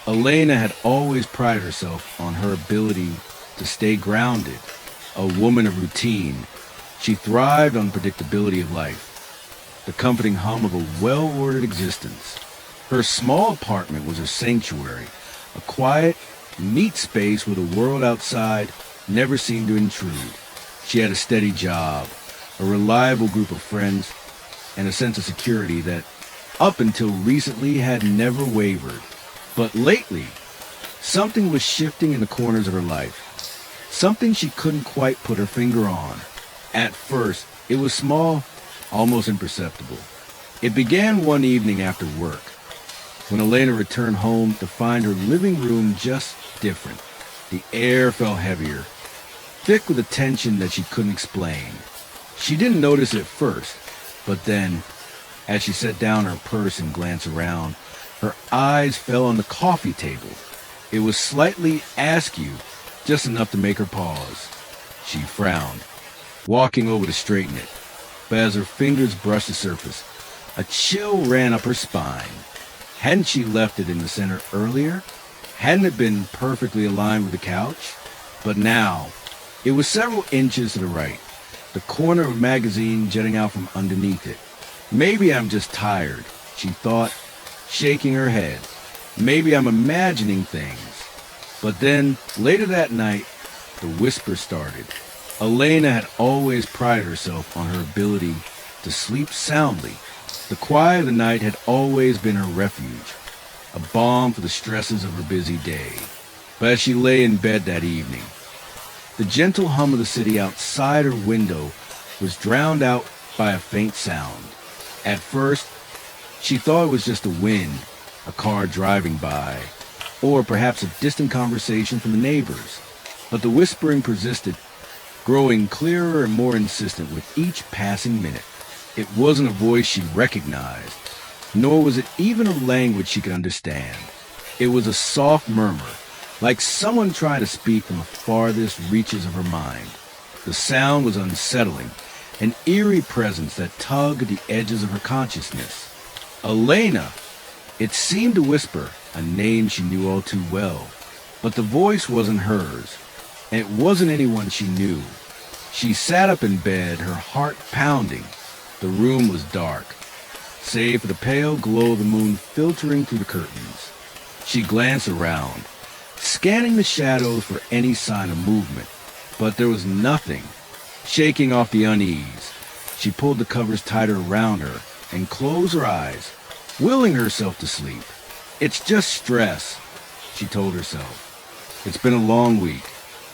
Elena had always prided herself on her ability to stay grounded, a woman of routine. She thrived on the predictability of life, the comforting hum of a well-ordered existence. Her small apartment was her sanctuary, a quiet, neat space where the world outside never seemed to intrude. She had a steady job, a reliable group of friends, and a sense of security that, up until recently, had never wavered. But lately, something was shifting in the corners of her life, something she couldn't quite put her finger on. At first, it was small, almost imperceptible. It began one evening after work, when Elena returned home to find her living room just different. The air felt heavier, thick with a tension that she couldn't explain. She didn't notice it at first, but then, as she set down her purse and glanced around, her eyes fell on the coffee table. It was slightly askew, just enough to make her pause. She frowned, walking over to straighten it, but as her fingers brushed the surface, a chill ran up her spine. Hadn't she left it in the center earlier? Hadn't it been perfectly aligned with the couch? But now, it was several inches to the right, the corner of a magazine jutting out from underneath it. Maybe I'm just tired, she thought, shaking her head. Maybe I'm imagining things. But then, later that night, the whisper started. Elena had always prided herself on her ability to sleep soundly. The quiet of the night had always been her refuge, a balm for the stresses of her busy day. But as she lay in bed that evening, the gentle hum of the city outside her window was drowned out by a faint sound. At first, she thought it was just the wind, a car driving by, or perhaps a distant conversation from the neighbors. But the whispering persisted, growing clearer and more insistent with each passing minute. It wasn't a voice she recognized, nor was it even a language she could understand. It was a soft murmur, like someone trying to speak from the farthest reaches of her mind. The sound was unsettling, an eerie presence that tugged at the edges of her consciousness. Elena! It seemed to whisper, a name she knew all too well. But the voice wasn't hers, and it wasn't anyone she knew. She sat up in bed, her heart pounding. The room was dark, save for the pale glow of the moon filtering through the curtains. She glanced around, scanning the shadows for any sign of movement, but there was nothing. Shaking off the unease, she pulled the covers tighter around her and closed her eyes, willing herself to sleep. It's just stress, she told herself. It's been a long week.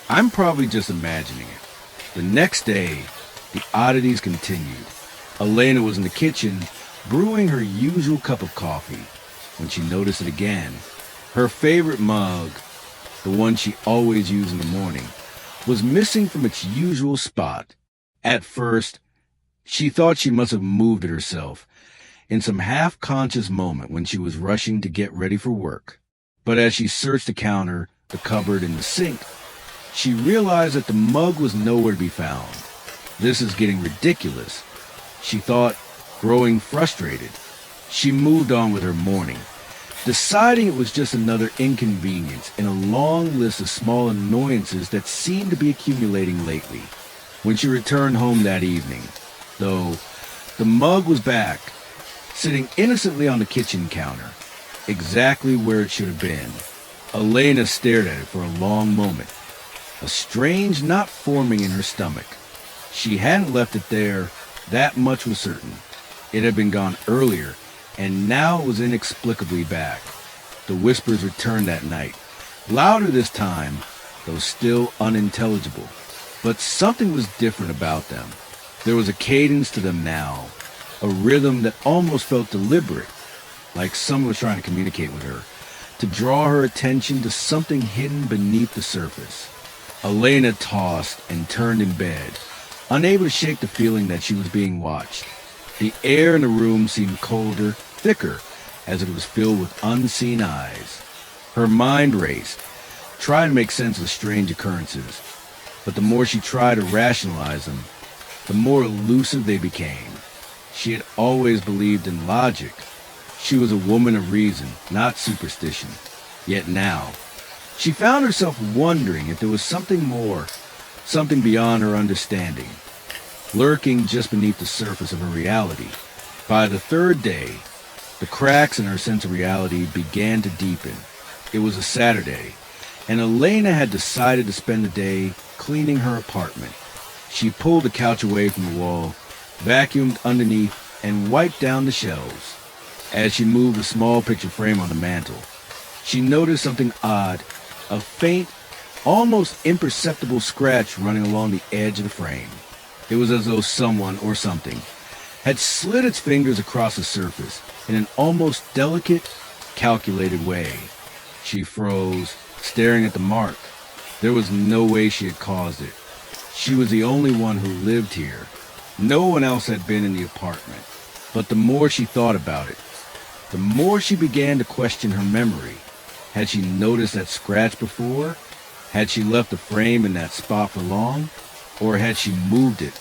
I'm probably just imagining it. The next day, the oddities continued. Elena was in the kitchen, brewing her usual cup of coffee, when she noticed it again. Her favorite mug, the one she always used in the morning, was missing from its usual spot. At first, she thought she must have moved it herself in some half-conscious moment when she was rushing to get ready for work. But as she searched the counter, the cupboard, and the sink, she realized that the mug was nowhere to be found. This is getting ridiculous, she thought, growing frustrated. She moved on with her morning, deciding it was just another inconvenience in a long list of small annoyances that seemed to be accumulating lately. When she returned home that evening, though, the mug was back, sitting innocently on the kitchen counter, exactly where it should have been. Elena stared at it for a long moment, a strange knot forming in her stomach. She hadn't left it there, that much was certain. It had been gone earlier, and now it was inexplicably back. The whispers returned that night, louder this time, though still unintelligible. But something was different about them. There was a cadence to them now, a rhythm that almost felt deliberate, like someone was trying to communicate with her, to draw her attention to something hidden beneath the surface. Elena tossed and turned in bed, unable to shake the feeling that she was being watched. The air in the room seemed colder, thicker, as it was filled with unseen eyes. Her mind raced, trying to make sense of strange occurrences, but the more she tried to rationalize them, the more elusive they became. She had always believed in logic. She was a woman of reason, not superstition. Yet now, she found herself wondering if there was something more, something beyond her understanding, lurking just beneath the surface of her reality. By the third day, the cracks in her sense of reality began to deepen. It was a Saturday, and Elena had decided to spend the day cleaning her apartment. She pulled the couch away from the wall, vacuumed underneath, and wiped down the shelves. As she moved a small picture frame on the mantel, she noticed something odd, a faint, almost imperceptible scratch running along the edge of the frame. It was as though someone or something had slid its fingers across the surface in an almost delicate, calculated way. She froze, staring at the mark. There was no way she had caused it. She was the only one who lived here. No one else had been in the apartment. But the more she thought about it, the more she began to question her memory. Had she noticed that scratch before? Had she left the frame in that spot for long? Or had she moved it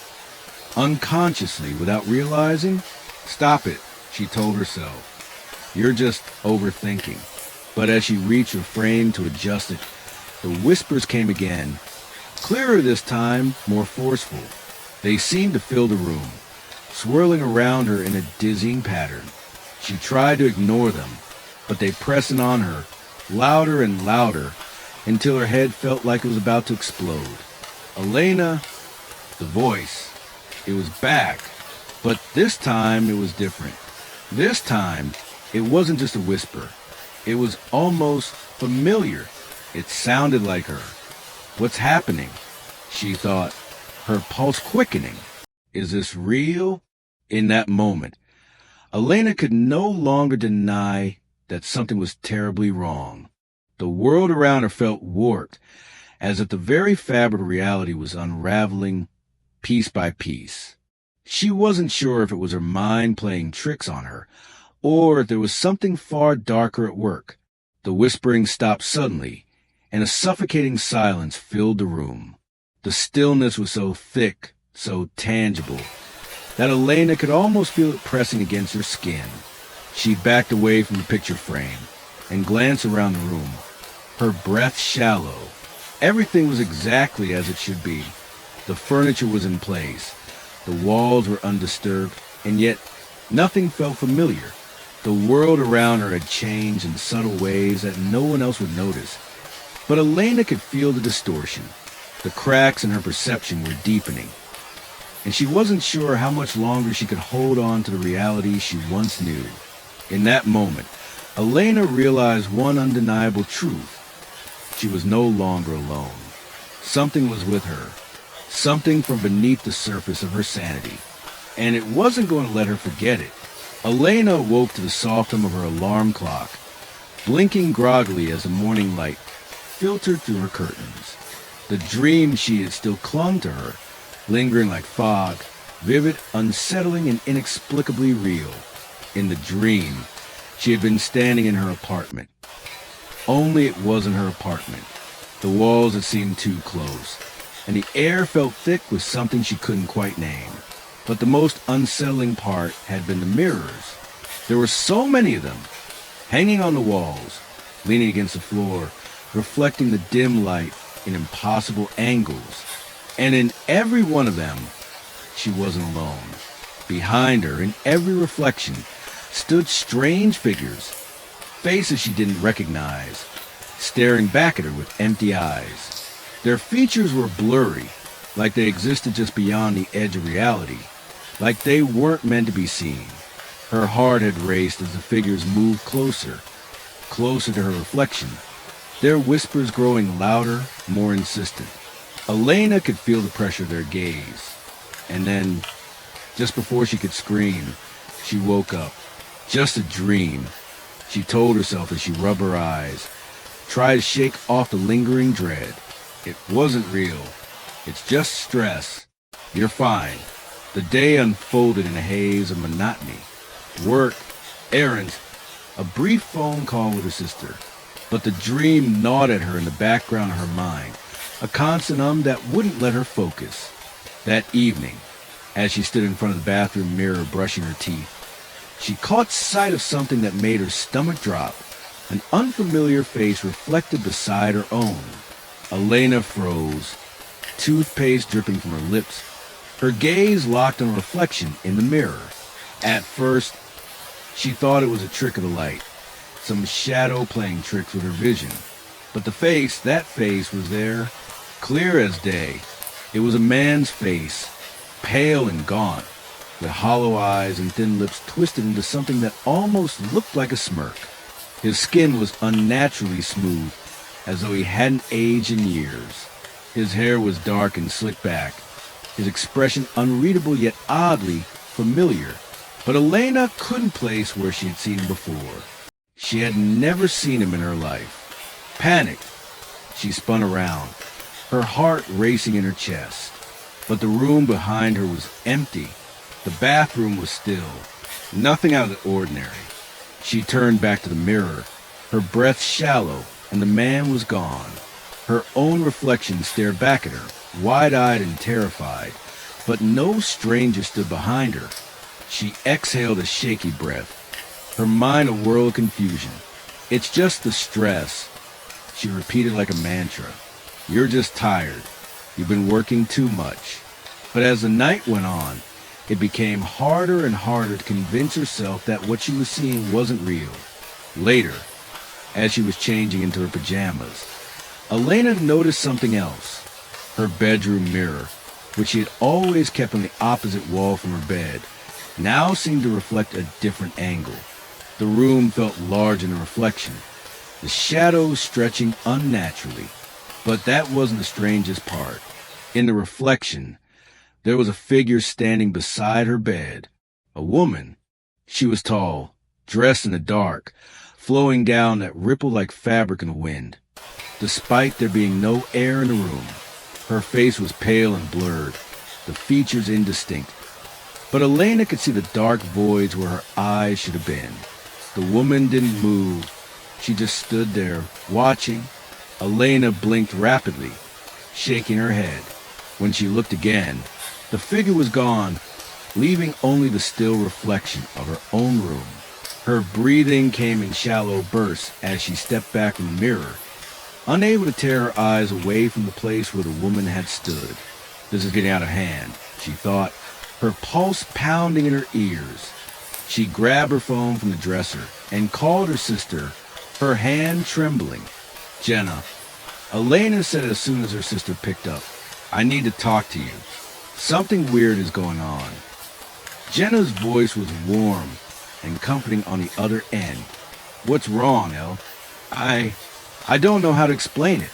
unconsciously without realizing? Stop it, she told herself. You're just overthinking. But as she reached her frame to adjust it, the whispers came again, clearer this time, more forceful. They seemed to fill the room, swirling around her in a dizzying pattern. She tried to ignore them, but they pressed on her, louder and louder, until her head felt like it was about to explode. Elena, the voice, it was back, but this time it was different. This time, it wasn't just a whisper. It was almost familiar. It sounded like her. What's happening? She thought, her pulse quickening. Is this real? In that moment, Elena could no longer deny that something was terribly wrong. The world around her felt warped, as if the very fabric of reality was unraveling piece by piece. She wasn't sure if it was her mind playing tricks on her, or if there was something far darker at work. The whispering stopped suddenly, and a suffocating silence filled the room. The stillness was so thick, so tangible, that Elena could almost feel it pressing against her skin. She backed away from the picture frame and glanced around the room, her breath shallow. Everything was exactly as it should be. The furniture was in place, the walls were undisturbed, and yet nothing felt familiar. The world around her had changed in subtle ways that no one else would notice. But Elena could feel the distortion. The cracks in her perception were deepening, and she wasn't sure how much longer she could hold on to the reality she once knew. In that moment, Elena realized one undeniable truth. She was no longer alone. Something was with her, something from beneath the surface of her sanity, and it wasn't going to let her forget it. Elena awoke to the soft hum of her alarm clock, blinking groggily as the morning light filtered through her curtains. The dream she had still clung to her, lingering like fog, vivid, unsettling, and inexplicably real. In the dream, she had been standing in her apartment. Only it wasn't her apartment. The walls had seemed too close, and the air felt thick with something she couldn't quite name. But the most unsettling part had been the mirrors. There were so many of them, hanging on the walls, leaning against the floor, reflecting the dim light in impossible angles. And in every one of them, she wasn't alone. Behind her, in every reflection, stood strange figures, faces she didn't recognize, staring back at her with empty eyes. Their features were blurry, like they existed just beyond the edge of reality, like they weren't meant to be seen. Her heart had raced as the figures moved closer, closer to her reflection, their whispers growing louder, more insistent. Elena could feel the pressure of their gaze. And then, just before she could scream, she woke up. Just a dream, she told herself as she rubbed her eyes, tried to shake off the lingering dread. It wasn't real. It's just stress. You're fine. The day unfolded in a haze of monotony. Work, errands, a brief phone call with her sister. But the dream gnawed at her in the background of her mind, a constant that wouldn't let her focus. That evening, as she stood in front of the bathroom mirror brushing her teeth, she caught sight of something that made her stomach drop. An unfamiliar face reflected beside her own. Elena froze, toothpaste dripping from her lips, her gaze locked on a reflection in the mirror. At first, she thought it was a trick of the light, some shadow playing tricks with her vision. But that face was there, clear as day. It was a man's face, pale and gaunt, with hollow eyes and thin lips twisted into something that almost looked like a smirk. His skin was unnaturally smooth, as though he hadn't aged in years. His hair was dark and slicked back, his expression unreadable yet oddly familiar. But Elena couldn't place where she had seen him before. She had never seen him in her life. Panicked, she spun around, her heart racing in her chest. But the room behind her was empty. The bathroom was still, nothing out of the ordinary. She turned back to the mirror, her breath shallow, and the man was gone. Her own reflection stared back at her, wide-eyed and terrified, but no stranger stood behind her. She exhaled a shaky breath, her mind a whirl of confusion. "It's just the stress," she repeated like a mantra. "You're just tired. You've been working too much." But as the night went on, it became harder and harder to convince herself that what she was seeing wasn't real. Later, as she was changing into her pajamas, Elena noticed something else. Her bedroom mirror, which she had always kept on the opposite wall from her bed, now seemed to reflect a different angle. The room felt large in the reflection, the shadows stretching unnaturally. But that wasn't the strangest part. In the reflection, there was a figure standing beside her bed. A woman. She was tall, dressed in the dark, flowing down that rippled like fabric in the wind. Despite there being no air in the room, her face was pale and blurred, the features indistinct. But Elena could see the dark voids where her eyes should have been. The woman didn't move. She just stood there, watching. Elena blinked rapidly, shaking her head. When she looked again, the figure was gone, leaving only the still reflection of her own room. Her breathing came in shallow bursts as she stepped back from the mirror, unable to tear her eyes away from the place where the woman had stood. This is getting out of hand, she thought, her pulse pounding in her ears. She grabbed her phone from the dresser and called her sister, her hand trembling. "Jenna," Elena said as soon as her sister picked up, "I need to talk to you. Something weird is going on." Jenna's voice was warm and comforting on the other end. "What's wrong, El?" I don't know how to explain it,"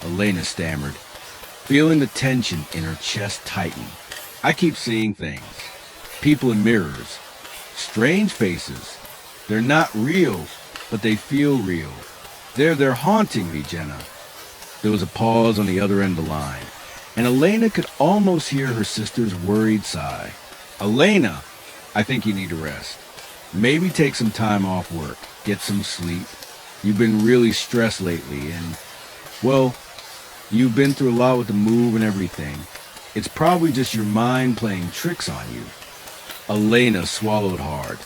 Elena stammered, feeling the tension in her chest tighten. "I keep seeing things. People in mirrors. Strange faces. They're not real, but they feel real. They're haunting me, Jenna." There was a pause on the other end of the line, and Elena could almost hear her sister's worried sigh. "Elena, I think you need to rest. Maybe take some time off work, get some sleep. You've been really stressed lately, and, well, you've been through a lot with the move and everything. It's probably just your mind playing tricks on you." Elena swallowed hard,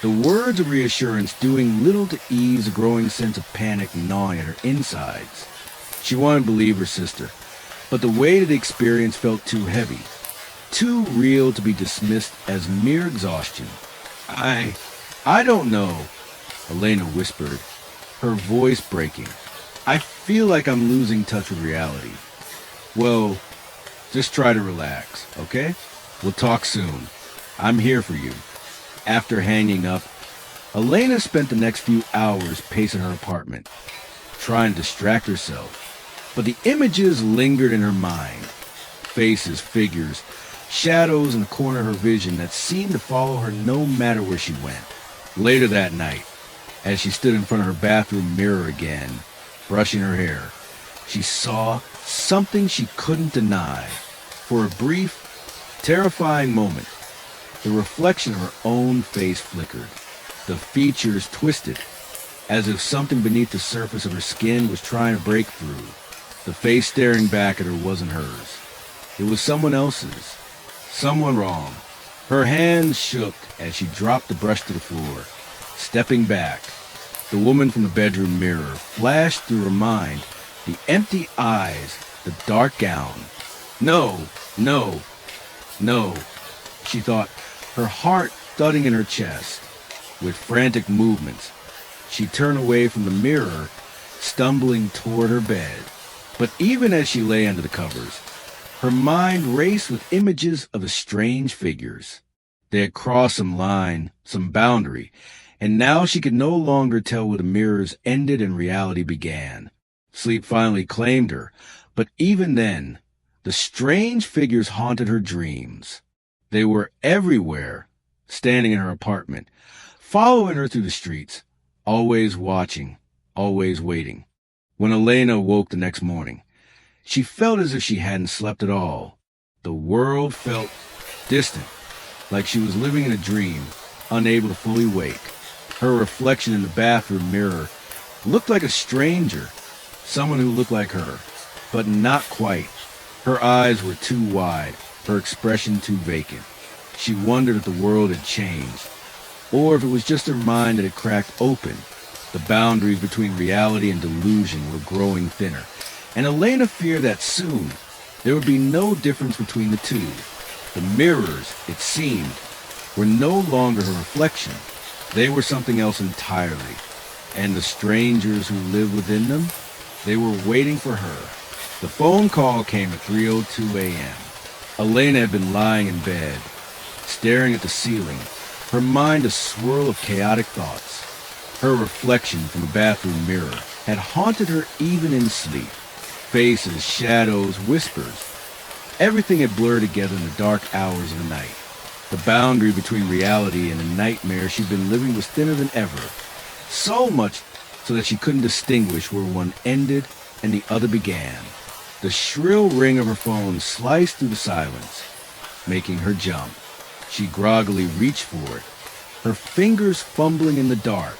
the words of reassurance doing little to ease a growing sense of panic gnawing at her insides. She wanted to believe her sister, but the weight of the experience felt too heavy, too real to be dismissed as mere exhaustion. I don't know," Elena whispered, her voice breaking. "I feel like I'm losing touch with reality." "Well, just try to relax, okay? We'll talk soon. I'm here for you." After hanging up, Elena spent the next few hours pacing her apartment, trying to distract herself. But the images lingered in her mind. Faces, figures, shadows in the corner of her vision that seemed to follow her no matter where she went. Later that night, as she stood in front of her bathroom mirror again, brushing her hair, she saw something she couldn't deny. For a brief, terrifying moment, the reflection of her own face flickered. The features twisted, as if something beneath the surface of her skin was trying to break through. The face staring back at her wasn't hers. It was someone else's. Someone wrong. Her hands shook as she dropped the brush to the floor, stepping back, The woman from the bedroom mirror flashed through her mind, the empty eyes, the dark gown. No, no, no, she thought, her heart thudding in her chest. With frantic movements, she turned away from the mirror, stumbling toward her bed. But even as she lay under the covers, her mind raced with images of the strange figures. They had crossed some line, some boundary, and now she could no longer tell where the mirrors ended and reality began. Sleep finally claimed her, but even then, the strange figures haunted her dreams. They were everywhere, standing in her apartment, following her through the streets, always watching, always waiting. When Elena woke the next morning, she felt as if she hadn't slept at all. The world felt distant, like she was living in a dream, unable to fully wake. Her reflection in the bathroom mirror looked like a stranger, someone who looked like her, but not quite. Her eyes were too wide, her expression too vacant. She wondered if the world had changed, or if it was just her mind that had cracked open. The boundaries between reality and delusion were growing thinner, and Elena feared that soon there would be no difference between the two. The mirrors, it seemed, were no longer her reflection. They were something else entirely, and the strangers who lived within them, they were waiting for her. The phone call came at 3:02 a.m. Elena had been lying in bed, staring at the ceiling, her mind a swirl of chaotic thoughts. Her reflection from the bathroom mirror had haunted her even in sleep. Faces, shadows, whispers. Everything had blurred together in the dark hours of the night. The boundary between reality and the nightmare she'd been living was thinner than ever. So much so that she couldn't distinguish where one ended and the other began. The shrill ring of her phone sliced through the silence, making her jump. She groggily reached for it, her fingers fumbling in the dark.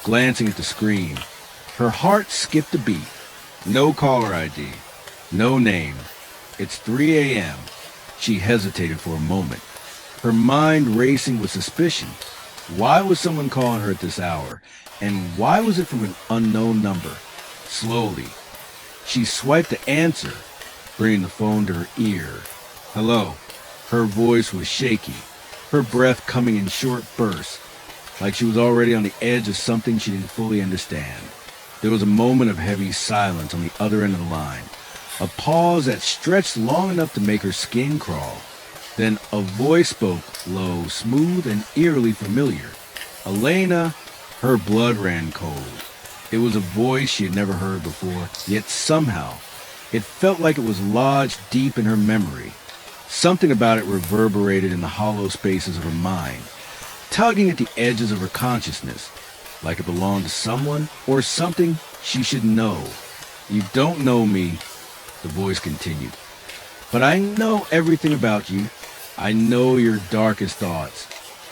Glancing at the screen, her heart skipped a beat. No caller ID, no name. It's 3 a.m. She hesitated for a moment, her mind racing with suspicion. Why was someone calling her at this hour? And why was it from an unknown number? Slowly, she swiped the answer, bringing the phone to her ear. Hello. Her voice was shaky, her breath coming in short bursts, like she was already on the edge of something she didn't fully understand. There was a moment of heavy silence on the other end of the line, a pause that stretched long enough to make her skin crawl. Then a voice spoke, low, smooth, and eerily familiar. Elena, her blood ran cold. It was a voice she had never heard before, yet somehow it felt like it was lodged deep in her memory. Something about it reverberated in the hollow spaces of her mind, tugging at the edges of her consciousness, like it belonged to someone or something she should know. You don't know me, the voice continued, but I know everything about you. I know your darkest thoughts,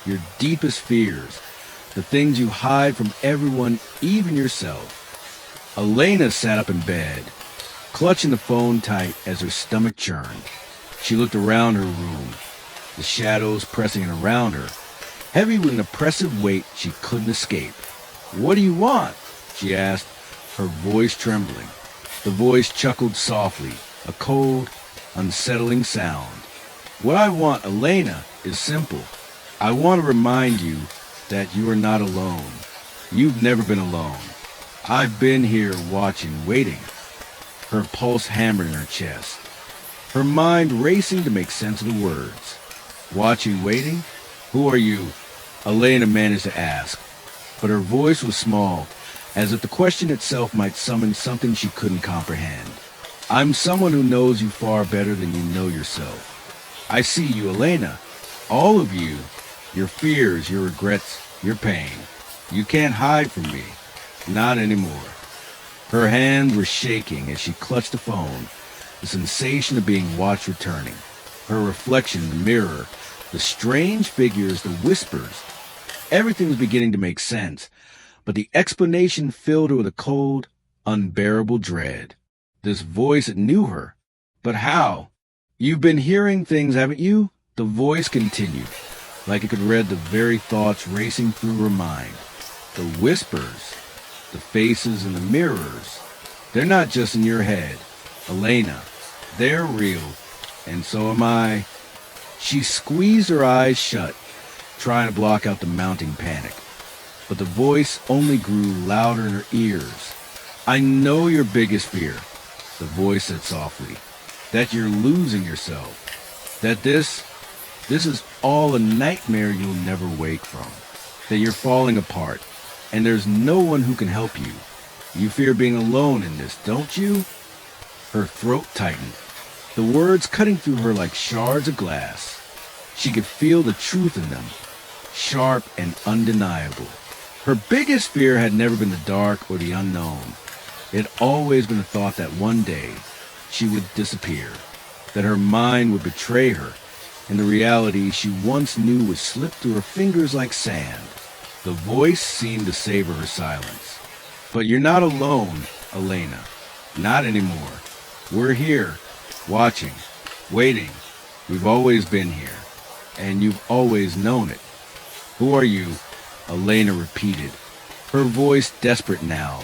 your deepest fears, the things you hide from everyone, even yourself. Elena sat up in bed, clutching the phone tight as her stomach churned. She looked around her room, the shadows pressing in around her, heavy with an oppressive weight she couldn't escape. What do you want? She asked, her voice trembling. The voice chuckled softly, a cold, unsettling sound. What I want, Elena, is simple. I want to remind you that you are not alone. You've never been alone. I've been here watching, waiting. Her pulse hammered in her chest, her mind racing to make sense of the words. Watching, waiting? Who are you? Elena managed to ask, but her voice was small, as if the question itself might summon something she couldn't comprehend. I'm someone who knows you far better than you know yourself. I see you, Elena. All of you. Your fears, your regrets, your pain. You can't hide from me. Not anymore. Her hands were shaking as she clutched the phone, the sensation of being watched returning. Her reflection in the mirror, the strange figures, the whispers. Everything was beginning to make sense, but the explanation filled her with a cold, unbearable dread. This voice knew her. But how? You've been hearing things, haven't you? The voice continued, like it could read the very thoughts racing through her mind. The whispers. The faces in the mirrors, they're not just in your head. Elena, they're real, and so am I. She squeezed her eyes shut, trying to block out the mounting panic. But the voice only grew louder in her ears. I know your biggest fear, the voice said softly, that you're losing yourself, that this is all a nightmare you'll never wake from, that you're falling apart, and there's no one who can help you. You fear being alone in this, don't you? Her throat tightened, the words cutting through her like shards of glass. She could feel the truth in them, sharp and undeniable. Her biggest fear had never been the dark or the unknown. It had always been the thought that one day she would disappear, that her mind would betray her, and the reality she once knew would slip through her fingers like sand. The voice seemed to savor her silence. But you're not alone, Elena. Not anymore. We're here, watching, waiting. We've always been here, and you've always known it. Who are you? Elena repeated, her voice desperate now,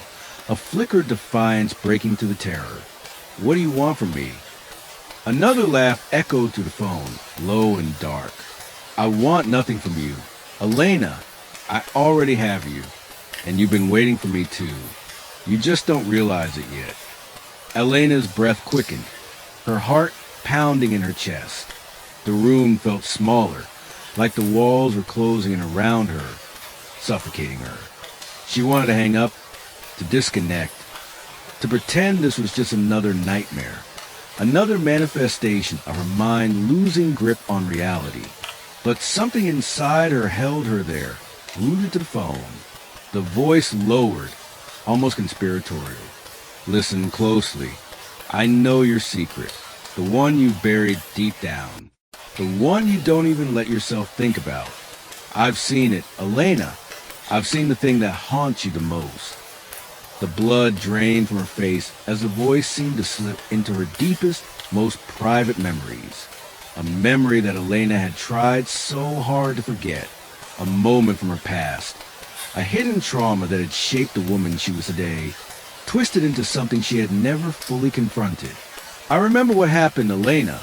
a flicker of defiance breaking through the terror. What do you want from me? Another laugh echoed through the phone, low and dark. I want nothing from you. Elena, I already have you, and you've been waiting for me too. You just don't realize it yet. Elena's breath quickened, her heart pounding in her chest. The room felt smaller, like the walls were closing in around her, suffocating her. She wanted to hang up, to disconnect, to pretend this was just another nightmare, another manifestation of her mind losing grip on reality. But something inside her held her there, rooted to the phone. The voice lowered, almost conspiratorial. Listen closely. I know your secret, the one you've buried deep down, the one you don't even let yourself think about. I've seen it, Elena. I've seen the thing that haunts you the most. The blood drained from her face as the voice seemed to slip into her deepest, most private memories. A memory that Elena had tried so hard to forget. A moment from her past. A hidden trauma that had shaped the woman she was today, twisted into something she had never fully confronted. I remember what happened, Elena,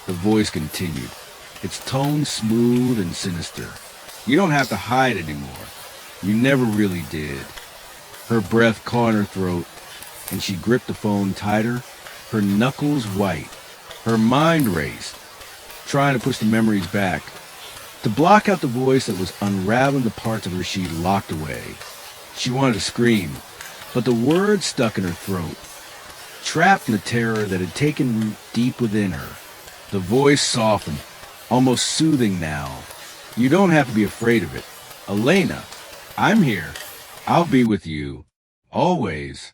the voice continued, its tone smooth and sinister. You don't have to hide anymore. You never really did. Her breath caught in her throat, and she gripped the phone tighter, her knuckles white. Her mind raced, trying to push the memories back, to block out the voice that was unraveling the parts of her she'd locked away. She wanted to scream, but the words stuck in her throat, trapped in the terror that had taken root deep within her. The voice softened, almost soothing now. You don't have to be afraid of it. Elena, I'm here. I'll be with you. Always.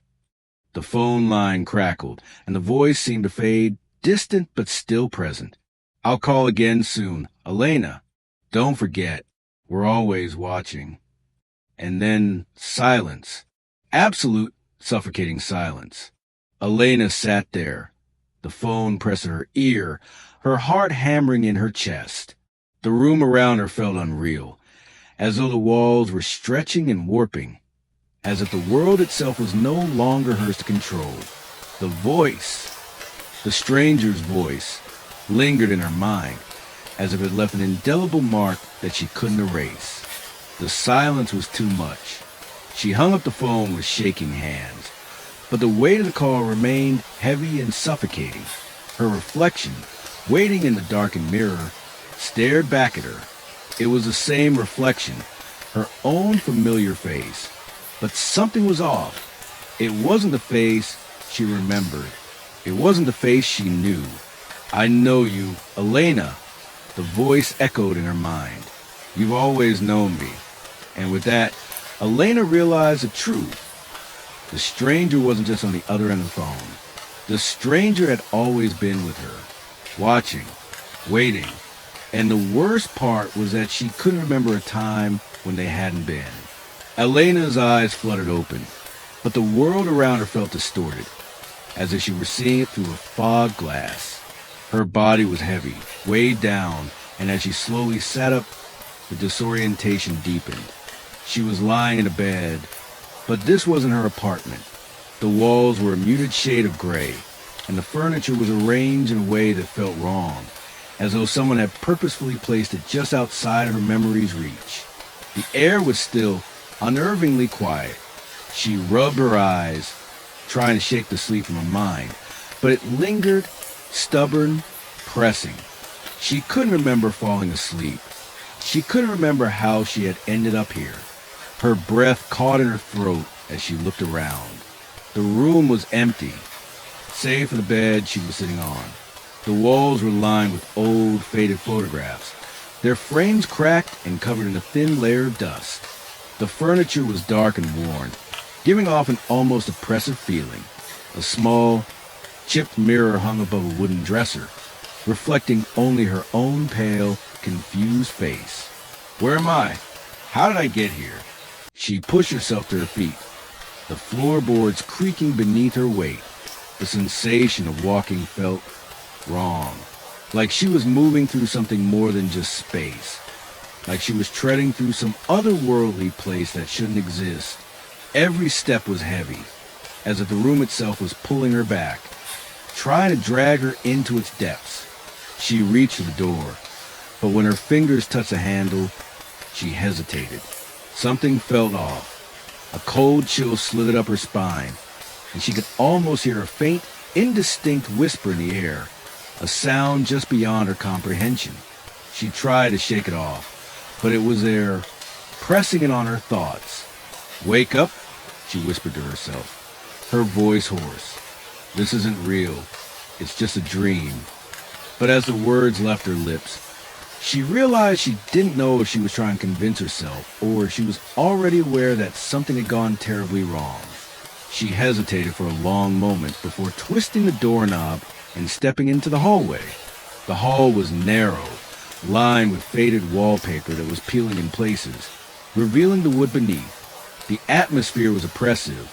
The phone line crackled, and the voice seemed to fade, distant but still present. I'll call again soon. Elena, don't forget, we're always watching. And then silence. Absolute, suffocating silence. Elena sat there, the phone pressed to her ear, her heart hammering in her chest. The room around her felt unreal, as though the walls were stretching and warping, as if the world itself was no longer hers to control. The voice, the stranger's voice, lingered in her mind, as if it left an indelible mark that she couldn't erase. The silence was too much. She hung up the phone with shaking hands, but the weight of the call remained heavy and suffocating. Her reflection, waiting in the darkened mirror, stared back at her. It was the same reflection, her own familiar face, but something was off. It wasn't the face she remembered. It wasn't the face she knew. I know you, Elena, the voice echoed in her mind. You've always known me. And with that, Elena realized the truth. The stranger wasn't just on the other end of the phone. The stranger had always been with her, watching, waiting. And the worst part was that she couldn't remember a time when they hadn't been. Elena's eyes fluttered open, but the world around her felt distorted, as if she were seeing it through a fog glass. Her body was heavy, weighed down, and as she slowly sat up, the disorientation deepened. She was lying in a bed, But this wasn't her apartment. The walls were a muted shade of gray, and the furniture was arranged in a way that felt wrong, as though someone had purposefully placed it just outside of her memory's reach. The air was still unnervingly quiet. She rubbed her eyes, trying to shake the sleep from her mind, but it lingered, stubborn, pressing. She couldn't remember falling asleep. She couldn't remember how she had ended up here. Her breath caught in her throat as she looked around. The room was empty, save for the bed she was sitting on. The walls were lined with old, faded photographs, their frames cracked and covered in a thin layer of dust. The furniture was dark and worn, giving off an almost oppressive feeling. A small, chipped mirror hung above a wooden dresser, reflecting only her own pale, confused face. Where am I? How did I get here? She pushed herself to her feet, the floorboards creaking beneath her weight. The sensation of walking felt wrong, like she was moving through something more than just space, like she was treading through some otherworldly place that shouldn't exist. Every step was heavy, as if the room itself was pulling her back, trying to drag her into its depths. She reached for the door, but when her fingers touched the handle, she hesitated. Something felt off. A cold chill slithered up her spine, and she could almost hear a faint, indistinct whisper in the air, a sound just beyond her comprehension. She tried to shake it off, but it was there, pressing in on her thoughts. Wake up, she whispered to herself, her voice hoarse. This isn't real. It's just a dream. But as the words left her lips, she realized she didn't know if she was trying to convince herself or if she was already aware that something had gone terribly wrong. She hesitated for a long moment before twisting the doorknob and stepping into the hallway. The hall was narrow, lined with faded wallpaper that was peeling in places, revealing the wood beneath. The atmosphere was oppressive,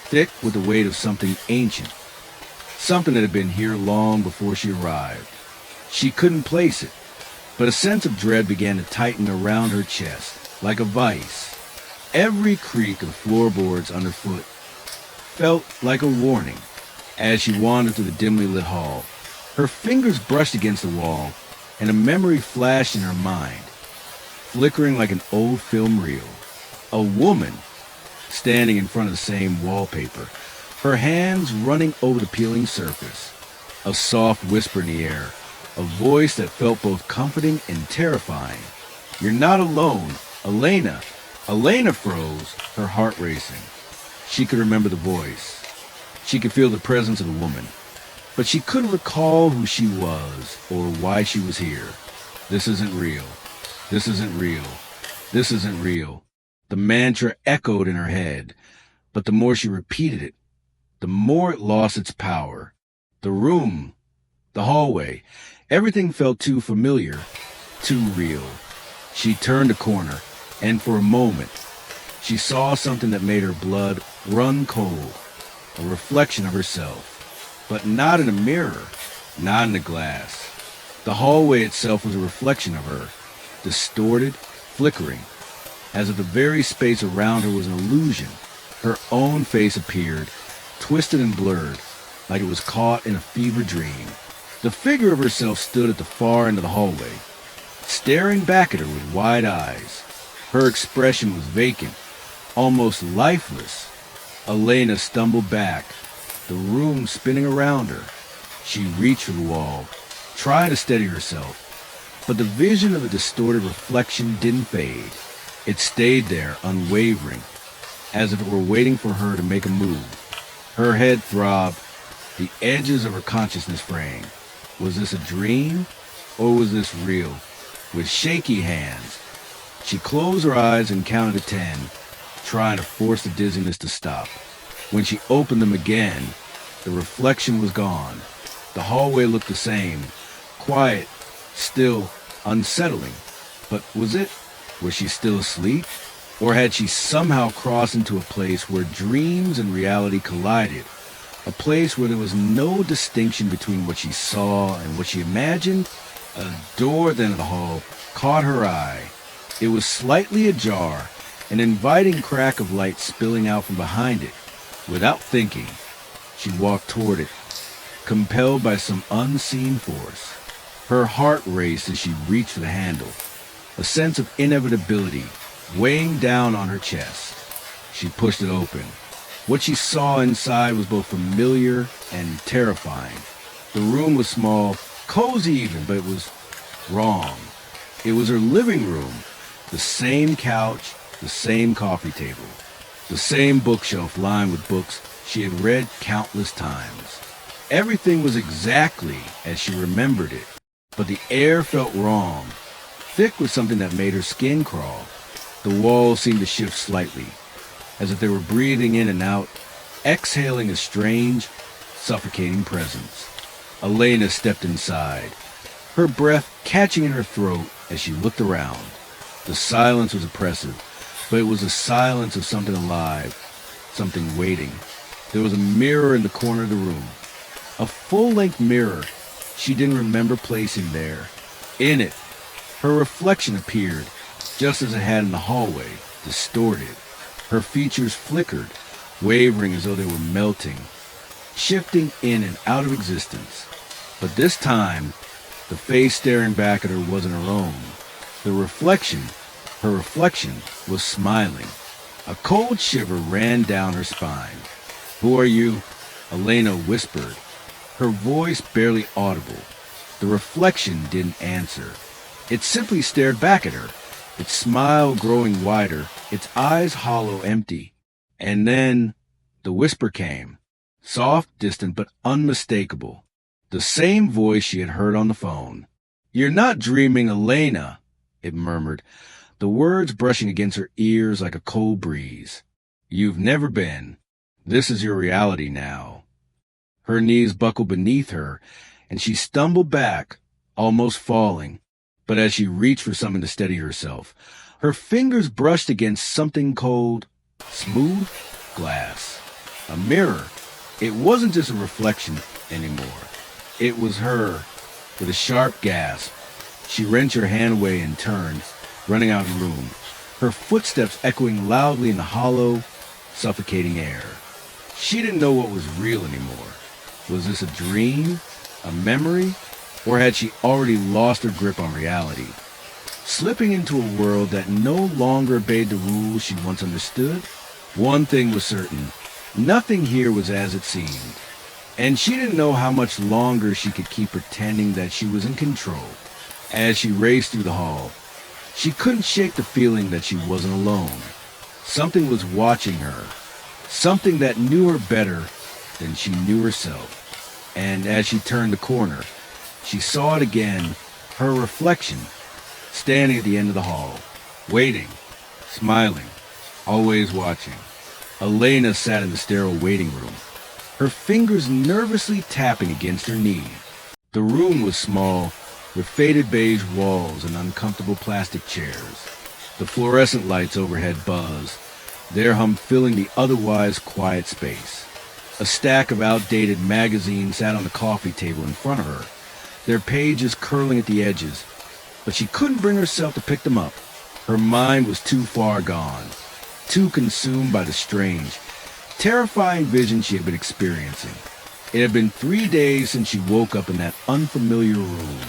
thick with the weight of something ancient, something that had been here long before she arrived. She couldn't place it, but a sense of dread began to tighten around her chest, like a vice. Every creak of floorboards underfoot felt like a warning. As she wandered through the dimly lit hall, her fingers brushed against the wall, and a memory flashed in her mind, flickering like an old film reel. A woman standing in front of the same wallpaper, her hands running over the peeling surface. A soft whisper in the air, a voice that felt both comforting and terrifying. You're not alone, Elena. Elena froze, her heart racing. She could remember the voice. She could feel the presence of the woman, but she couldn't recall who she was or why she was here. This isn't real. This isn't real. This isn't real. The mantra echoed in her head, but the more she repeated it, the more it lost its power. The room, the hallway, everything felt too familiar, too real. She turned a corner, and for a moment, she saw something that made her blood run cold, a reflection of herself, but not in a mirror, not in a glass. The hallway itself was a reflection of her, distorted, flickering, as if the very space around her was an illusion. Her own face appeared, twisted and blurred, like it was caught in a fever dream. The figure of herself stood at the far end of the hallway, staring back at her with wide eyes. Her expression was vacant, almost lifeless. Elena stumbled back, the room spinning around her. She reached for the wall, trying to steady herself, but the vision of the distorted reflection didn't fade. It stayed there, unwavering, as if it were waiting for her to make a move. Her head throbbed, the edges of her consciousness fraying. Was this a dream, or was this real? With shaky hands, she closed her eyes and counted to 10, trying to force the dizziness to stop. When she opened them again, the reflection was gone. The hallway looked the same, quiet, still, unsettling. But was it? Was she still asleep? Or had she somehow crossed into a place where dreams and reality collided? A place where there was no distinction between what she saw and what she imagined? A door at the end of the hall caught her eye. It was slightly ajar, an inviting crack of light spilling out from behind it. Without thinking, she walked toward it, compelled by some unseen force. Her heart raced as she reached for the handle, a sense of inevitability weighing down on her chest. She pushed it open. What she saw inside was both familiar and terrifying. The room was small, cozy even, but it was wrong. It was her living room. The same couch, the same coffee table, the same bookshelf lined with books she had read countless times. Everything was exactly as she remembered it, but the air felt wrong, thick with something that made her skin crawl. The walls seemed to shift slightly, as if they were breathing in and out, exhaling a strange, suffocating presence. Elena stepped inside, her breath catching in her throat as she looked around. The silence was oppressive, but it was the silence of something alive, something waiting. There was a mirror in the corner of the room, a full-length mirror she didn't remember placing there. In it, her reflection appeared, just as it had in the hallway, distorted. Her features flickered, wavering as though they were melting, shifting in and out of existence. But this time, the face staring back at her wasn't her own. Her reflection was smiling. A cold shiver ran down her spine. "Who are you?" Elena whispered, her voice barely audible. The reflection didn't answer. It simply stared back at her, its smile growing wider, its eyes hollow, empty. And then the whisper came, soft, distant, but unmistakable. The same voice she had heard on the phone. "You're not dreaming, Elena," it murmured, the words brushing against her ears like a cold breeze. "You've never been. This is your reality now." Her knees buckled beneath her, and she stumbled back, almost falling. But as she reached for something to steady herself, her fingers brushed against something cold, smooth glass. A mirror. It wasn't just a reflection anymore. It was her. With a sharp gasp, she wrenched her hand away and turned, running out of the room, her footsteps echoing loudly in the hollow, suffocating air. She didn't know what was real anymore. Was this a dream, a memory, or had she already lost her grip on reality, slipping into a world that no longer obeyed the rules she once understood? One thing was certain, nothing here was as it seemed, and she didn't know how much longer she could keep pretending that she was in control. As she raced through the hall, she couldn't shake the feeling that she wasn't alone. Something was watching her, something that knew her better than she knew herself. And as she turned the corner, she saw it again, her reflection, standing at the end of the hall, waiting, smiling, always watching. Elena sat in the sterile waiting room, her fingers nervously tapping against her knee. The room was small, with faded beige walls and uncomfortable plastic chairs. The fluorescent lights overhead buzzed, their hum filling the otherwise quiet space. A stack of outdated magazines sat on the coffee table in front of her, their pages curling at the edges, but she couldn't bring herself to pick them up. Her mind was too far gone, too consumed by the strange, terrifying vision she had been experiencing. It had been 3 days since she woke up in that unfamiliar room,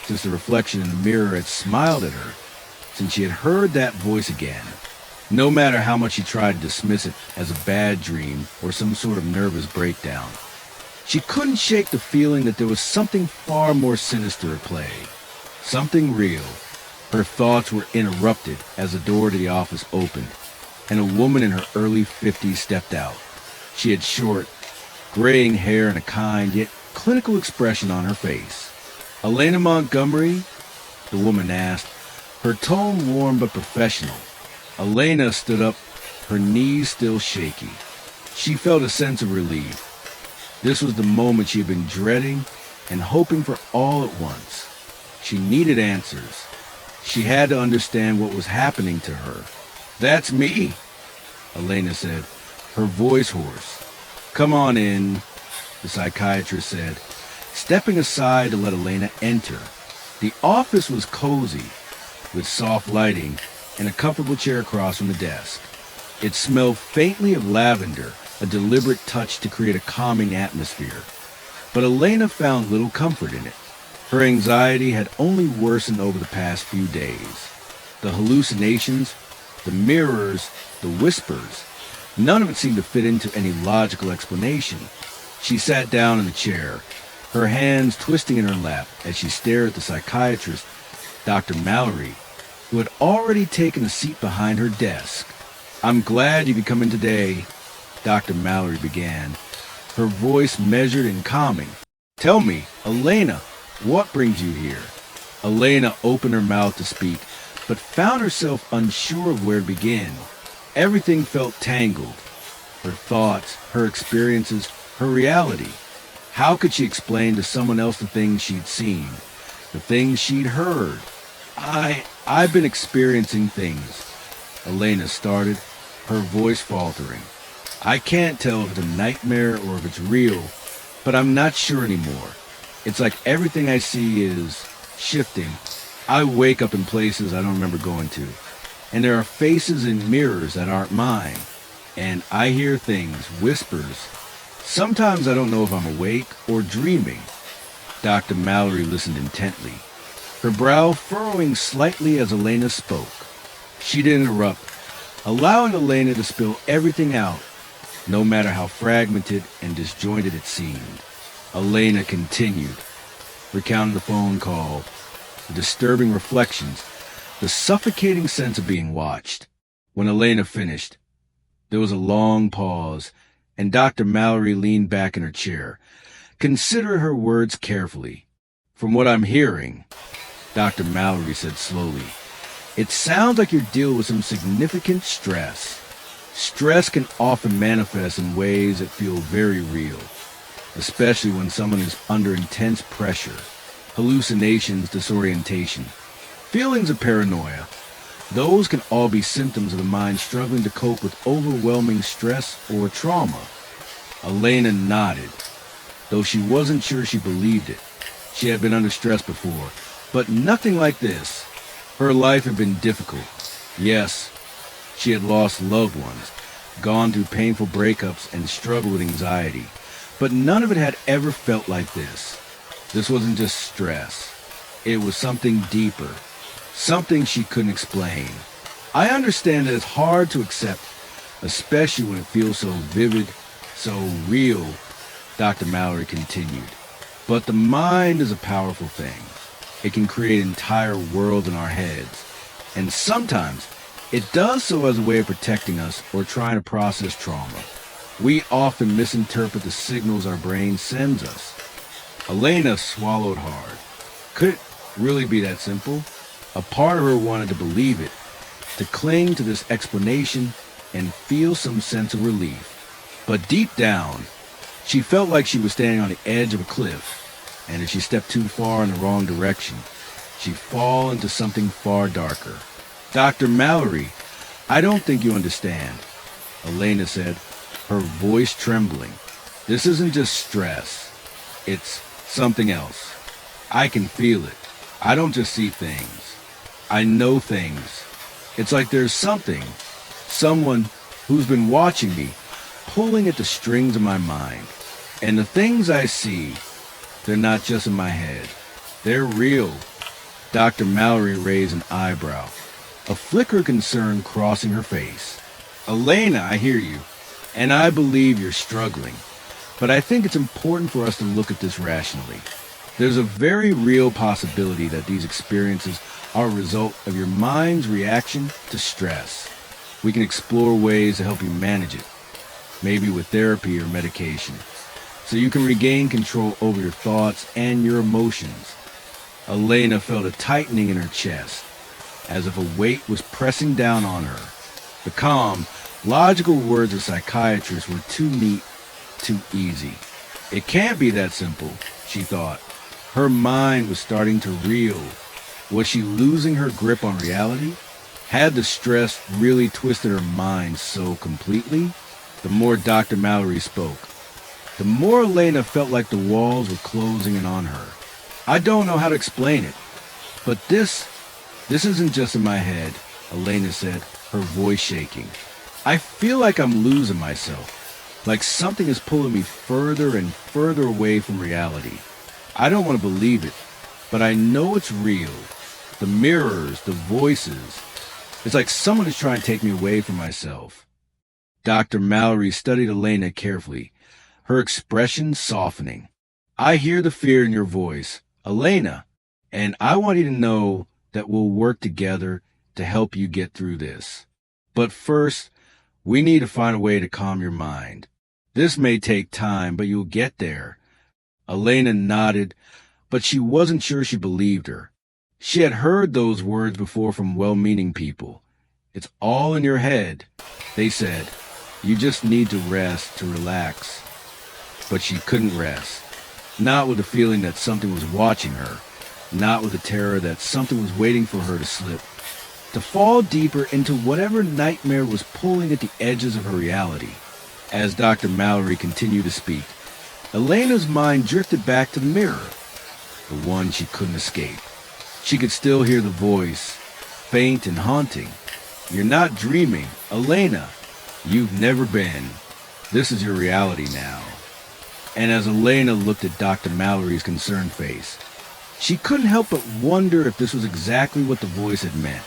since the reflection in the mirror had smiled at her, since she had heard that voice again. No matter how much she tried to dismiss it as a bad dream or some sort of nervous breakdown, she couldn't shake the feeling that there was something far more sinister at play, something real. Her thoughts were interrupted as the door to the office opened, and a woman in her early 50s stepped out. She had short, graying hair and a kind yet clinical expression on her face. "Elena Montgomery?" the woman asked, her tone warm but professional. Elena stood up, her knees still shaky. She felt a sense of relief. This was the moment she had been dreading and hoping for all at once. She needed answers. She had to understand what was happening to her. "That's me," Elena said, her voice hoarse. "Come on in," the psychiatrist said, stepping aside to let Elena enter. The office was cozy, with soft lighting in a comfortable chair across from the desk. It smelled faintly of lavender, a deliberate touch to create a calming atmosphere. But Elena found little comfort in it. Her anxiety had only worsened over the past few days. The hallucinations, the mirrors, the whispers, none of it seemed to fit into any logical explanation. She sat down in the chair, her hands twisting in her lap as she stared at the psychiatrist, Dr. Mallory, who had already taken a seat behind her desk. "I'm glad you could come in today," Dr. Mallory began, her voice measured and calming. "Tell me, Elena, what brings you here?" Elena opened her mouth to speak, but found herself unsure of where to begin. Everything felt tangled. Her thoughts, her experiences, her reality. How could she explain to someone else the things she'd seen, the things she'd heard? I've been experiencing things," Elena started, her voice faltering. "I can't tell if it's a nightmare or if it's real, but I'm not sure anymore. It's like everything I see is shifting. I wake up in places I don't remember going to, and there are faces in mirrors that aren't mine, and I hear things, whispers. Sometimes I don't know if I'm awake or dreaming." Dr. Mallory listened intently, her brow furrowing slightly as Elena spoke. She didn't interrupt, allowing Elena to spill everything out, no matter how fragmented and disjointed it seemed. Elena continued, recounting the phone call, the disturbing reflections, the suffocating sense of being watched. When Elena finished, there was a long pause, and Dr. Mallory leaned back in her chair, considering her words carefully. "From what I'm hearing," Dr. Mallory said slowly, "it sounds like you're dealing with some significant stress. Stress can often manifest in ways that feel very real, especially when someone is under intense pressure. Hallucinations, disorientation, feelings of paranoia. Those can all be symptoms of the mind struggling to cope with overwhelming stress or trauma." Elena nodded, though she wasn't sure she believed it. She had been under stress before, but nothing like this. Her life had been difficult. Yes, she had lost loved ones, gone through painful breakups, and struggled with anxiety. But none of it had ever felt like this. This wasn't just stress. It was something deeper, something she couldn't explain. "I understand that it's hard to accept, especially when it feels so vivid, so real," Dr. Mallory continued. "But the mind is a powerful thing. It can create entire worlds in our heads, and sometimes it does so as a way of protecting us or trying to process trauma. We often misinterpret the signals our brain sends us." Elena swallowed hard. Could it really be that simple? A part of her wanted to believe it, to cling to this explanation and feel some sense of relief. But deep down, she felt like she was standing on the edge of a cliff, and if she stepped too far in the wrong direction, she'd fall into something far darker. "Dr. Mallory, I don't think you understand," Elena said, her voice trembling. "This isn't just stress. It's something else. I can feel it. I don't just see things. I know things. It's like there's someone who's been watching me, pulling at the strings of my mind. And the things I see, they're not just in my head. They're real." Dr. Mallory raised an eyebrow, a flicker of concern crossing her face. "Elena, I hear you, and I believe you're struggling. But I think it's important for us to look at this rationally. There's a very real possibility that these experiences are a result of your mind's reaction to stress. We can explore ways to help you manage it, maybe with therapy or medication, so you can regain control over your thoughts and your emotions." Elena felt a tightening in her chest, as if a weight was pressing down on her. The calm, logical words of psychiatrists were too neat, too easy. It can't be that simple, she thought. Her mind was starting to reel. Was she losing her grip on reality? Had the stress really twisted her mind so completely? The more Dr. Mallory spoke, the more Elena felt like the walls were closing in on her. "I don't know how to explain it, but this isn't just in my head. Elena said, her voice shaking. I feel like I'm losing myself, like something is pulling me further and further away from reality. I don't want to believe it, but I know it's real. The mirrors, the voices. It's like someone is trying to take me away from myself. Dr. Mallory studied Elena carefully, her expression softening. I hear the fear in your voice, Elena, and I want you to know that we'll work together to help you get through this. But first, we need to find a way to calm your mind. This may take time, but you'll get there. Elena nodded, but she wasn't sure she believed her. She had heard those words before from well-meaning people. It's all in your head, they said. You just need to rest, to relax. But she couldn't rest. Not with the feeling that something was watching her. Not with the terror that something was waiting for her to slip. To fall deeper into whatever nightmare was pulling at the edges of her reality. As Dr. Mallory continued to speak, Elena's mind drifted back to the mirror, the one she couldn't escape. She could still hear the voice, faint and haunting. You're not dreaming, Elena. You've never been. This is your reality now. And as Elena looked at Dr. Mallory's concerned face, she couldn't help but wonder if this was exactly what the voice had meant.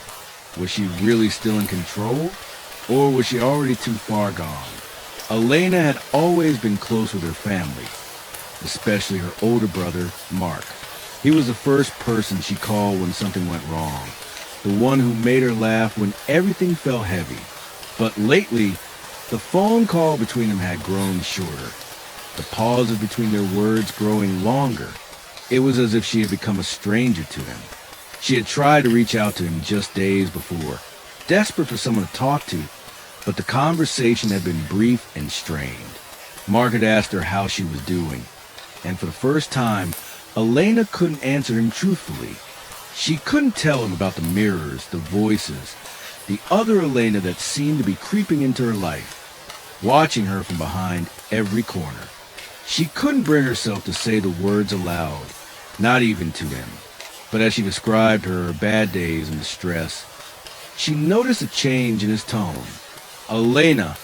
Was she really still in control? Or was she already too far gone? Elena had always been close with her family, especially her older brother, Mark. He was the first person she called when something went wrong, the one who made her laugh when everything felt heavy. But lately, the phone call between them had grown shorter, the pauses between their words growing longer. It was as if she had become a stranger to him. She had tried to reach out to him just days before, desperate for someone to talk to, but the conversation had been brief and strained. Mark had asked her how she was doing, and for the first time, Elena couldn't answer him truthfully. She couldn't tell him about the mirrors, the voices, the other Elena that seemed to be creeping into her life, watching her from behind every corner. She couldn't bring herself to say the words aloud, not even to him. But as she described her bad days and the stress, she noticed a change in his tone. Elena,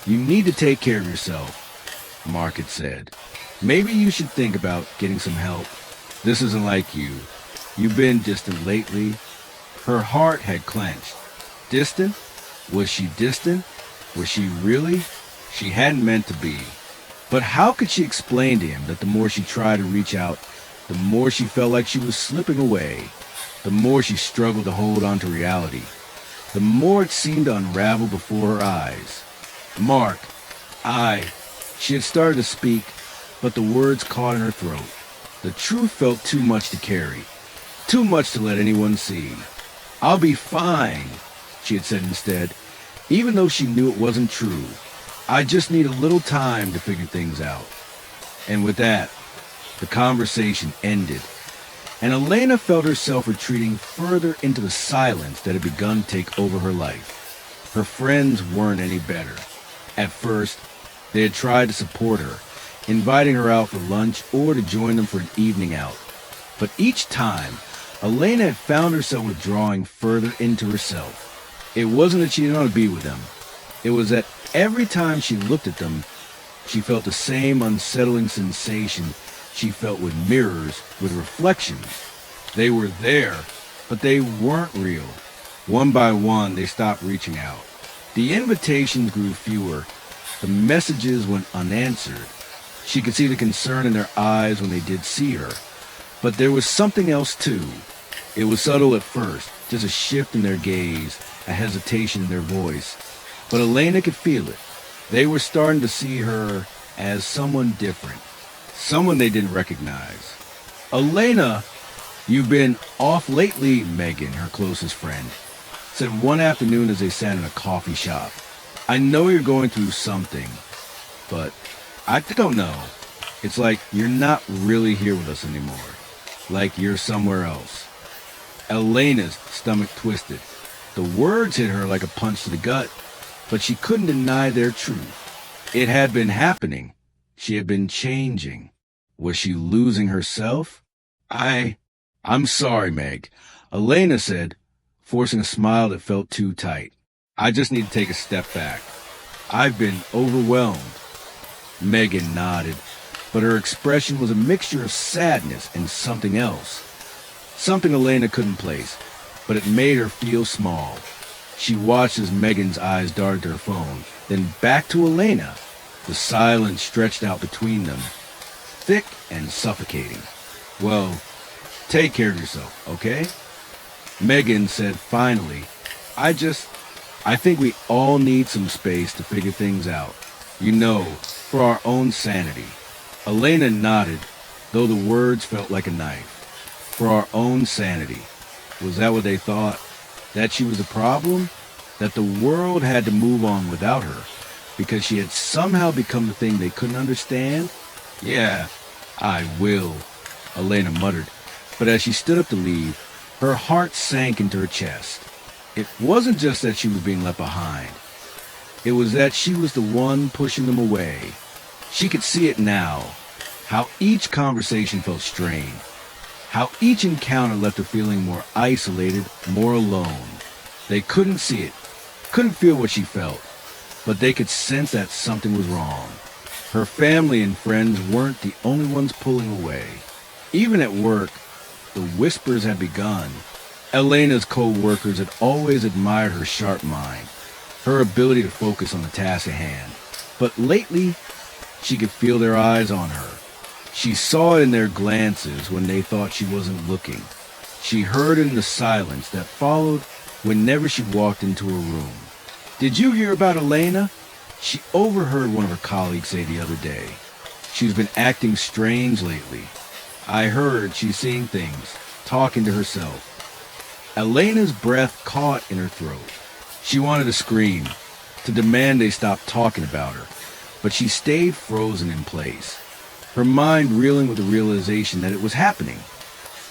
you need to take care of yourself, Mark had said. Maybe you should think about getting some help. This isn't like you. You've been distant lately. Her heart had clenched. Distant? Was she distant? Was she really? She hadn't meant to be. But how could she explain to him that the more she tried to reach out, the more she felt like she was slipping away, the more she struggled to hold on to reality, the more it seemed to unravel before her eyes. Mark, she had started to speak, but the words caught in her throat. The truth felt too much to carry, too much to let anyone see. I'll be fine, she had said instead, even though she knew it wasn't true. I just need a little time to figure things out. And with that, the conversation ended, and Elena felt herself retreating further into the silence that had begun to take over her life. Her friends weren't any better. At first, they had tried to support her, inviting her out for lunch or to join them for an evening out. But each time, Elena had found herself withdrawing further into herself. It wasn't that she didn't want to be with them. It was that every time she looked at them, she felt the same unsettling sensation she felt with mirrors, with reflections. They were there, but they weren't real. One by one, they stopped reaching out. The invitations grew fewer. The messages went unanswered. She could see the concern in their eyes when they did see her. But there was something else, too. It was subtle at first, just a shift in their gaze, a hesitation in their voice. But Elena could feel it. They were starting to see her as someone different, someone they didn't recognize. Elena, you've been off lately, Megan, her closest friend, said one afternoon as they sat in a coffee shop. I know you're going through something, but I don't know. It's like you're not really here with us anymore. Like you're somewhere else. Elena's stomach twisted. The words hit her like a punch to the gut, but she couldn't deny their truth. It had been happening. She had been changing. Was she losing herself? I'm sorry, Meg, Elena said, forcing a smile that felt too tight. I just need to take a step back. I've been overwhelmed. Megan nodded, but her expression was a mixture of sadness and something else. Something Elena couldn't place, but it made her feel small. She watched as Megan's eyes darted to her phone, then back to Elena. The silence stretched out between them, thick and suffocating. Well, take care of yourself, okay? Megan said finally, I think we all need some space to figure things out. You know, for our own sanity. Elena nodded, though the words felt like a knife. For our own sanity. Was that what they thought? That she was a problem? That the world had to move on without her? Because she had somehow become the thing they couldn't understand? Yeah, I will, Elena muttered. But as she stood up to leave, her heart sank into her chest. It wasn't just that she was being left behind. It was that she was the one pushing them away. She could see it now, how each conversation felt strained, how each encounter left her feeling more isolated, more alone. They couldn't see it, couldn't feel what she felt, but they could sense that something was wrong. Her family and friends weren't the only ones pulling away. Even at work, the whispers had begun. Elena's co-workers had always admired her sharp mind, her ability to focus on the task at hand. But lately, she could feel their eyes on her. She saw it in their glances when they thought she wasn't looking. She heard it in the silence that followed whenever she walked into a room. Did you hear about Elena? She overheard one of her colleagues say the other day. She's been acting strange lately. I heard she's seeing things, talking to herself. Elena's breath caught in her throat. She wanted to scream, to demand they stop talking about her, but she stayed frozen in place, her mind reeling with the realization that it was happening,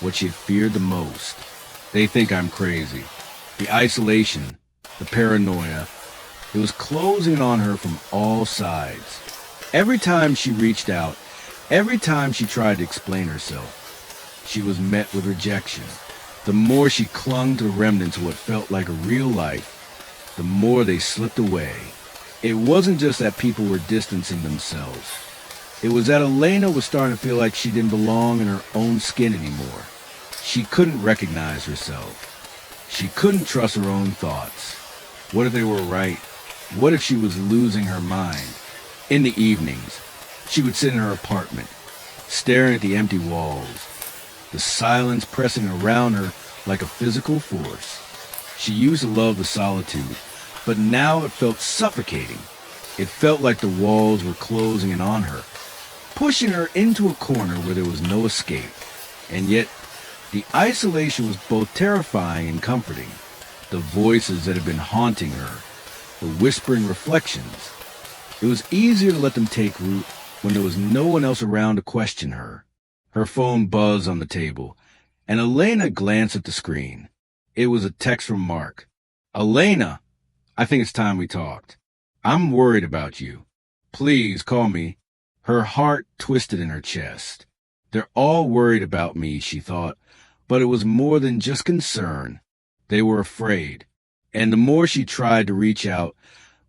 what she had feared the most. They think I'm crazy. The isolation, the paranoia, it was closing on her from all sides. Every time she reached out, every time she tried to explain herself, she was met with rejection. The more she clung to the remnants of what felt like a real life, the more they slipped away. It wasn't just that people were distancing themselves. It was that Elena was starting to feel like she didn't belong in her own skin anymore. She couldn't recognize herself. She couldn't trust her own thoughts. What if they were right? What if she was losing her mind? In the evenings, she would sit in her apartment, staring at the empty walls, the silence pressing around her like a physical force. She used to love the solitude, but now it felt suffocating. It felt like the walls were closing in on her, pushing her into a corner where there was no escape. And yet, the isolation was both terrifying and comforting. The voices that had been haunting her, the whispering reflections. It was easier to let them take root when there was no one else around to question her. Her phone buzzed on the table, and Elena glanced at the screen. It was a text from Mark. Elena, I think it's time we talked. I'm worried about you. Please call me. Her heart twisted in her chest. They're all worried about me, she thought, but it was more than just concern. They were afraid. And the more she tried to reach out,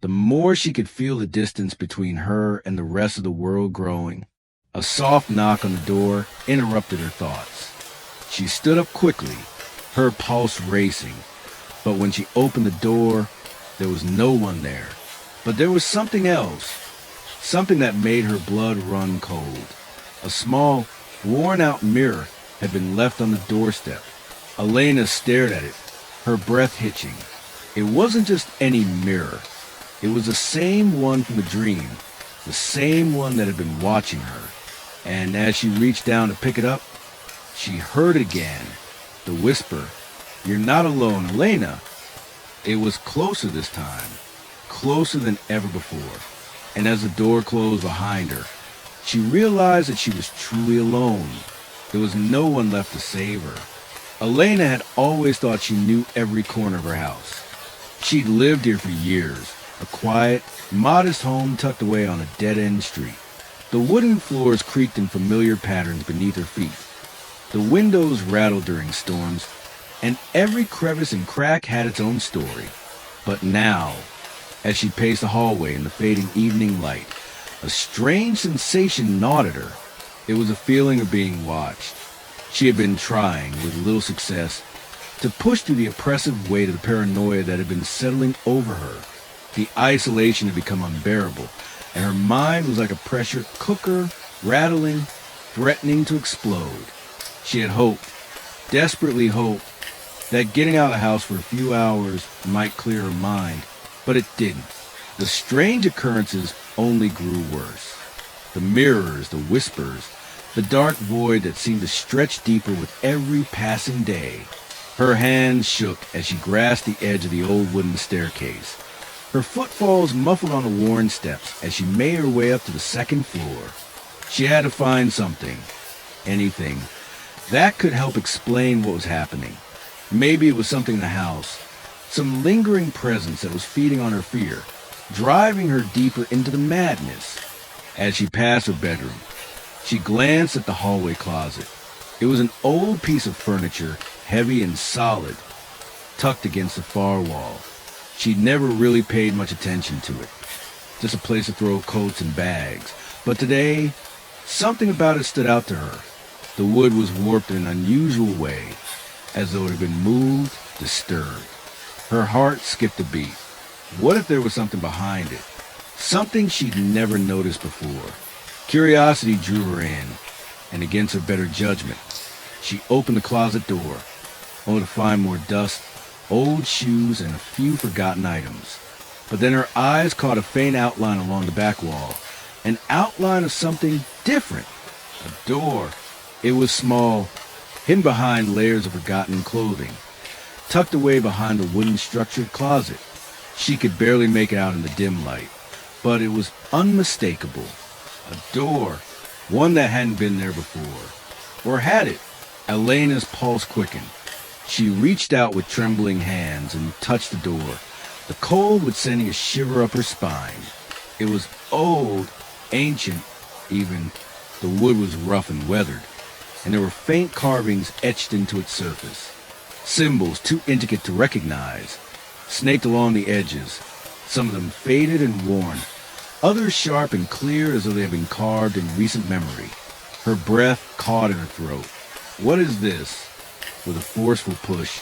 the more she could feel the distance between her and the rest of the world growing. A soft knock on the door interrupted her thoughts. She stood up quickly, her pulse racing. But when she opened the door, there was no one there. But there was something else, something that made her blood run cold. A small, worn-out mirror had been left on the doorstep. Elena stared at it, her breath hitching. It wasn't just any mirror. It was the same one from the dream, the same one that had been watching her. And as she reached down to pick it up, she heard it again, the whisper, "You're not alone, Elena." It was closer this time, closer than ever before. And as the door closed behind her, she realized that she was truly alone. There was no one left to save her. Elena had always thought she knew every corner of her house. She'd lived here for years, a quiet, modest home tucked away on a dead-end street. The wooden floors creaked in familiar patterns beneath her feet. The windows rattled during storms, and every crevice and crack had its own story. But now, as she paced the hallway in the fading evening light, a strange sensation gnawed at her. It was a feeling of being watched. She had been trying, with little success, to push through the oppressive weight of the paranoia that had been settling over her. The isolation had become unbearable, and her mind was like a pressure cooker, rattling, threatening to explode. She had hoped, desperately hoped, that getting out of the house for a few hours might clear her mind, but it didn't. The strange occurrences only grew worse. The mirrors, the whispers, the dark void that seemed to stretch deeper with every passing day. Her hands shook as she grasped the edge of the old wooden staircase. Her footfalls muffled on the worn steps as she made her way up to the second floor. She had to find something, anything, that could help explain what was happening. Maybe it was something in the house, some lingering presence that was feeding on her fear, driving her deeper into the madness. As she passed her bedroom, she glanced at the hallway closet. It was an old piece of furniture, heavy and solid, tucked against the far wall. She'd never really paid much attention to it, just a place to throw coats and bags. But today, something about it stood out to her. The wood was warped in an unusual way, as though it had been moved, disturbed. Her heart skipped a beat. What if there was something behind it? Something she'd never noticed before. Curiosity drew her in, and against her better judgment, she opened the closet door, only to find more dust, old shoes, and a few forgotten items. But then her eyes caught a faint outline along the back wall, an outline of something different. A door. It was small, hidden behind layers of forgotten clothing, tucked away behind a wooden structured closet. She could barely make it out in the dim light, but it was unmistakable. A door, one that hadn't been there before. Or had it? Elena's pulse quickened. She reached out with trembling hands and touched the door, the cold was sending a shiver up her spine. It was old, ancient even. The wood was rough and weathered, and there were faint carvings etched into its surface. Symbols too intricate to recognize, snaked along the edges, some of them faded and worn, others sharp and clear as though they had been carved in recent memory. Her breath caught in her throat. What is this? With a forceful push,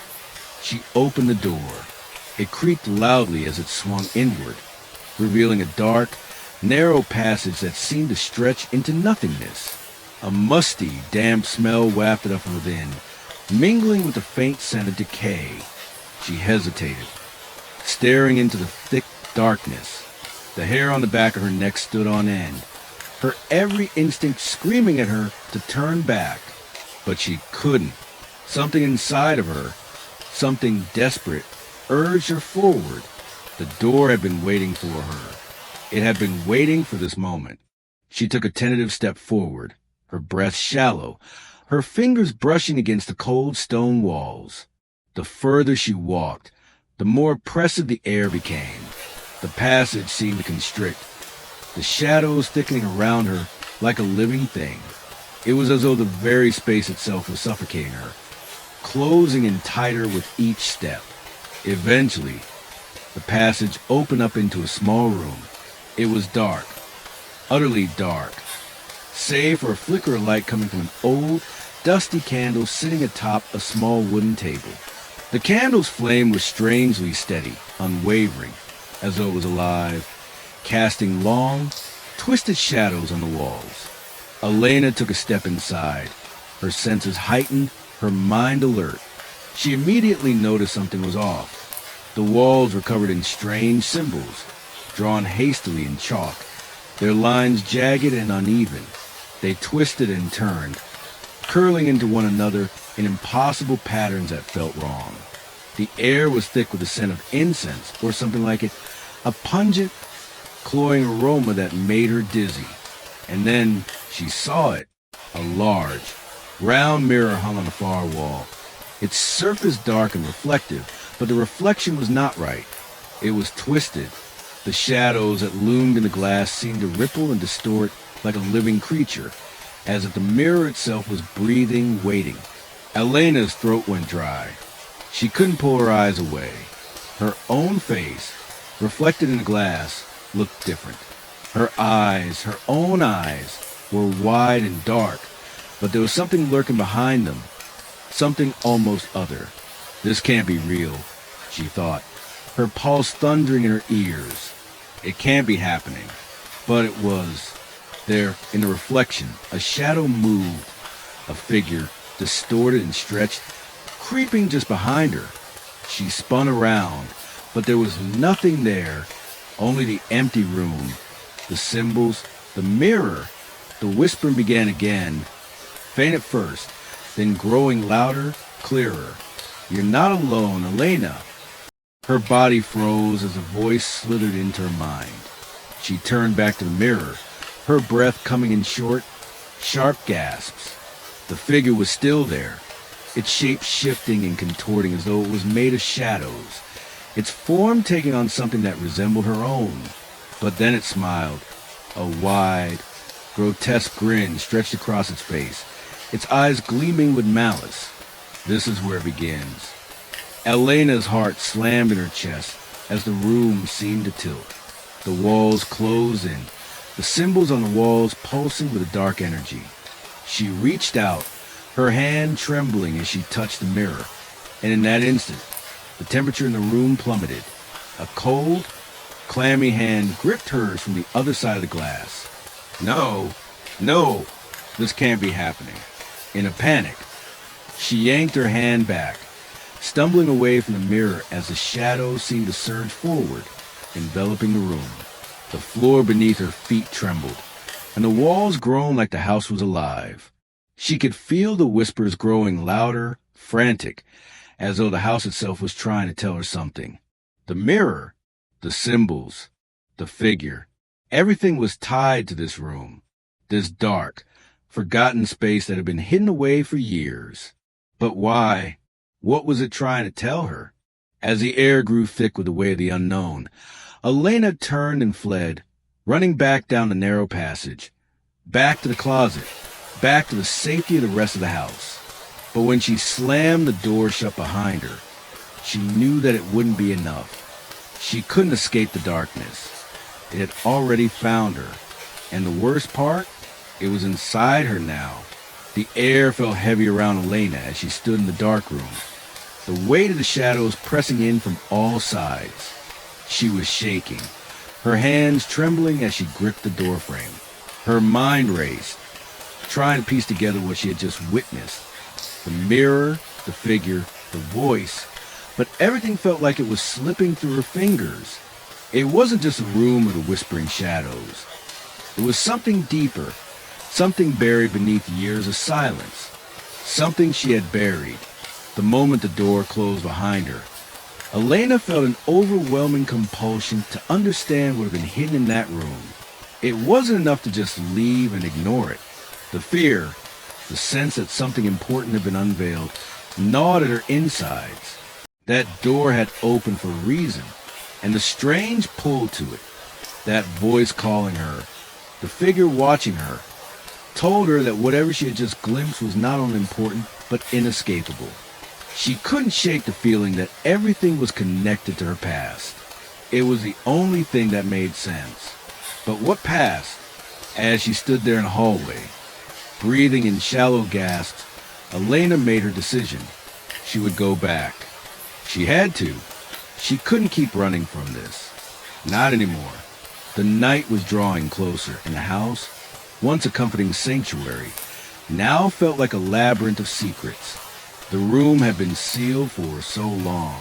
she opened the door. It creaked loudly as it swung inward, revealing a dark, narrow passage that seemed to stretch into nothingness. A musty, damp smell wafted up from within, mingling with the faint scent of decay. She hesitated, staring into the thick darkness. The hair on the back of her neck stood on end, her every instinct screaming at her to turn back. But she couldn't. Something inside of her, something desperate, urged her forward. The door had been waiting for her. It had been waiting for this moment. She took a tentative step forward, her breath shallow, her fingers brushing against the cold stone walls. The further she walked, the more oppressive the air became. The passage seemed to constrict, the shadows thickening around her like a living thing. It was as though the very space itself was suffocating her, closing in tighter with each step. Eventually, the passage opened up into a small room. It was dark, utterly dark, save for a flicker of light coming from an old, dusty candle sitting atop a small wooden table. The candle's flame was strangely steady, unwavering, as though it was alive, casting long, twisted shadows on the walls. Elena took a step inside, her senses heightened, her mind alert. She immediately noticed something was off. The walls were covered in strange symbols, drawn hastily in chalk, their lines jagged and uneven. They twisted and turned, curling into one another in impossible patterns that felt wrong. The air was thick with the scent of incense or something like it, a pungent, cloying aroma that made her dizzy. And then she saw it, a large, round mirror hung on the far wall. Its surface dark and reflective, but the reflection was not right. It was twisted. The shadows that loomed in the glass seemed to ripple and distort like a living creature, as if the mirror itself was breathing, waiting. Elena's throat went dry. She couldn't pull her eyes away. Her own face, reflected in the glass, looked different. Her eyes, her own eyes, were wide and dark, but there was something lurking behind them, something almost other. This can't be real, she thought, her pulse thundering in her ears. It can't be happening. But it was. There, in the reflection, a shadow moved, a figure, distorted and stretched, creeping just behind her. She spun around, but there was nothing there, only the empty room, the symbols, the mirror. The whispering began again, faint at first, then growing louder, clearer. "You're not alone, Elena." Her body froze as a voice slithered into her mind. She turned back to the mirror, her breath coming in short, sharp gasps. The figure was still there, its shape shifting and contorting as though it was made of shadows, its form taking on something that resembled her own. But then it smiled. A wide, grotesque grin stretched across its face, its eyes gleaming with malice. This is where it begins. Elena's heart slammed in her chest as the room seemed to tilt. The walls closed in, the symbols on the walls pulsing with a dark energy. She reached out, her hand trembling as she touched the mirror, and in that instant, the temperature in the room plummeted. A cold, clammy hand gripped hers from the other side of the glass. No, this can't be happening. In a panic, she yanked her hand back, stumbling away from the mirror as the shadows seemed to surge forward, enveloping the room. The floor beneath her feet trembled, and the walls groaned like the house was alive. She could feel the whispers growing louder, frantic, as though the house itself was trying to tell her something. The mirror, the symbols, the figure, everything was tied to this room, this dark, forgotten space that had been hidden away for years. But why? What was it trying to tell her? As the air grew thick with the weight of the unknown, Elena turned and fled, running back down the narrow passage, back to the closet, back to the safety of the rest of the house. But when she slammed the door shut behind her, she knew that it wouldn't be enough. She couldn't escape the darkness. It had already found her, and the worst part, it was inside her now. The air felt heavy around Elena as she stood in the dark room, the weight of the shadows pressing in from all sides. She was shaking, her hands trembling as she gripped the doorframe. Her mind raced, trying to piece together what she had just witnessed. The mirror, the figure, the voice, but everything felt like it was slipping through her fingers. It wasn't just a room of the whispering shadows. It was something deeper, something buried beneath years of silence, something she had buried. The moment the door closed behind her, Elena felt an overwhelming compulsion to understand what had been hidden in that room. It wasn't enough to just leave and ignore it. The fear, the sense that something important had been unveiled, gnawed at her insides. That door had opened for a reason, and the strange pull to it, that voice calling her, the figure watching her, told her that whatever she had just glimpsed was not only important, but inescapable. She couldn't shake the feeling that everything was connected to her past. It was the only thing that made sense. But what past? As she stood there in the hallway, breathing in shallow gasps, Elena made her decision. She would go back. She had to. She couldn't keep running from this. Not anymore. The night was drawing closer, and the house, once a comforting sanctuary, now felt like a labyrinth of secrets. The room had been sealed for so long.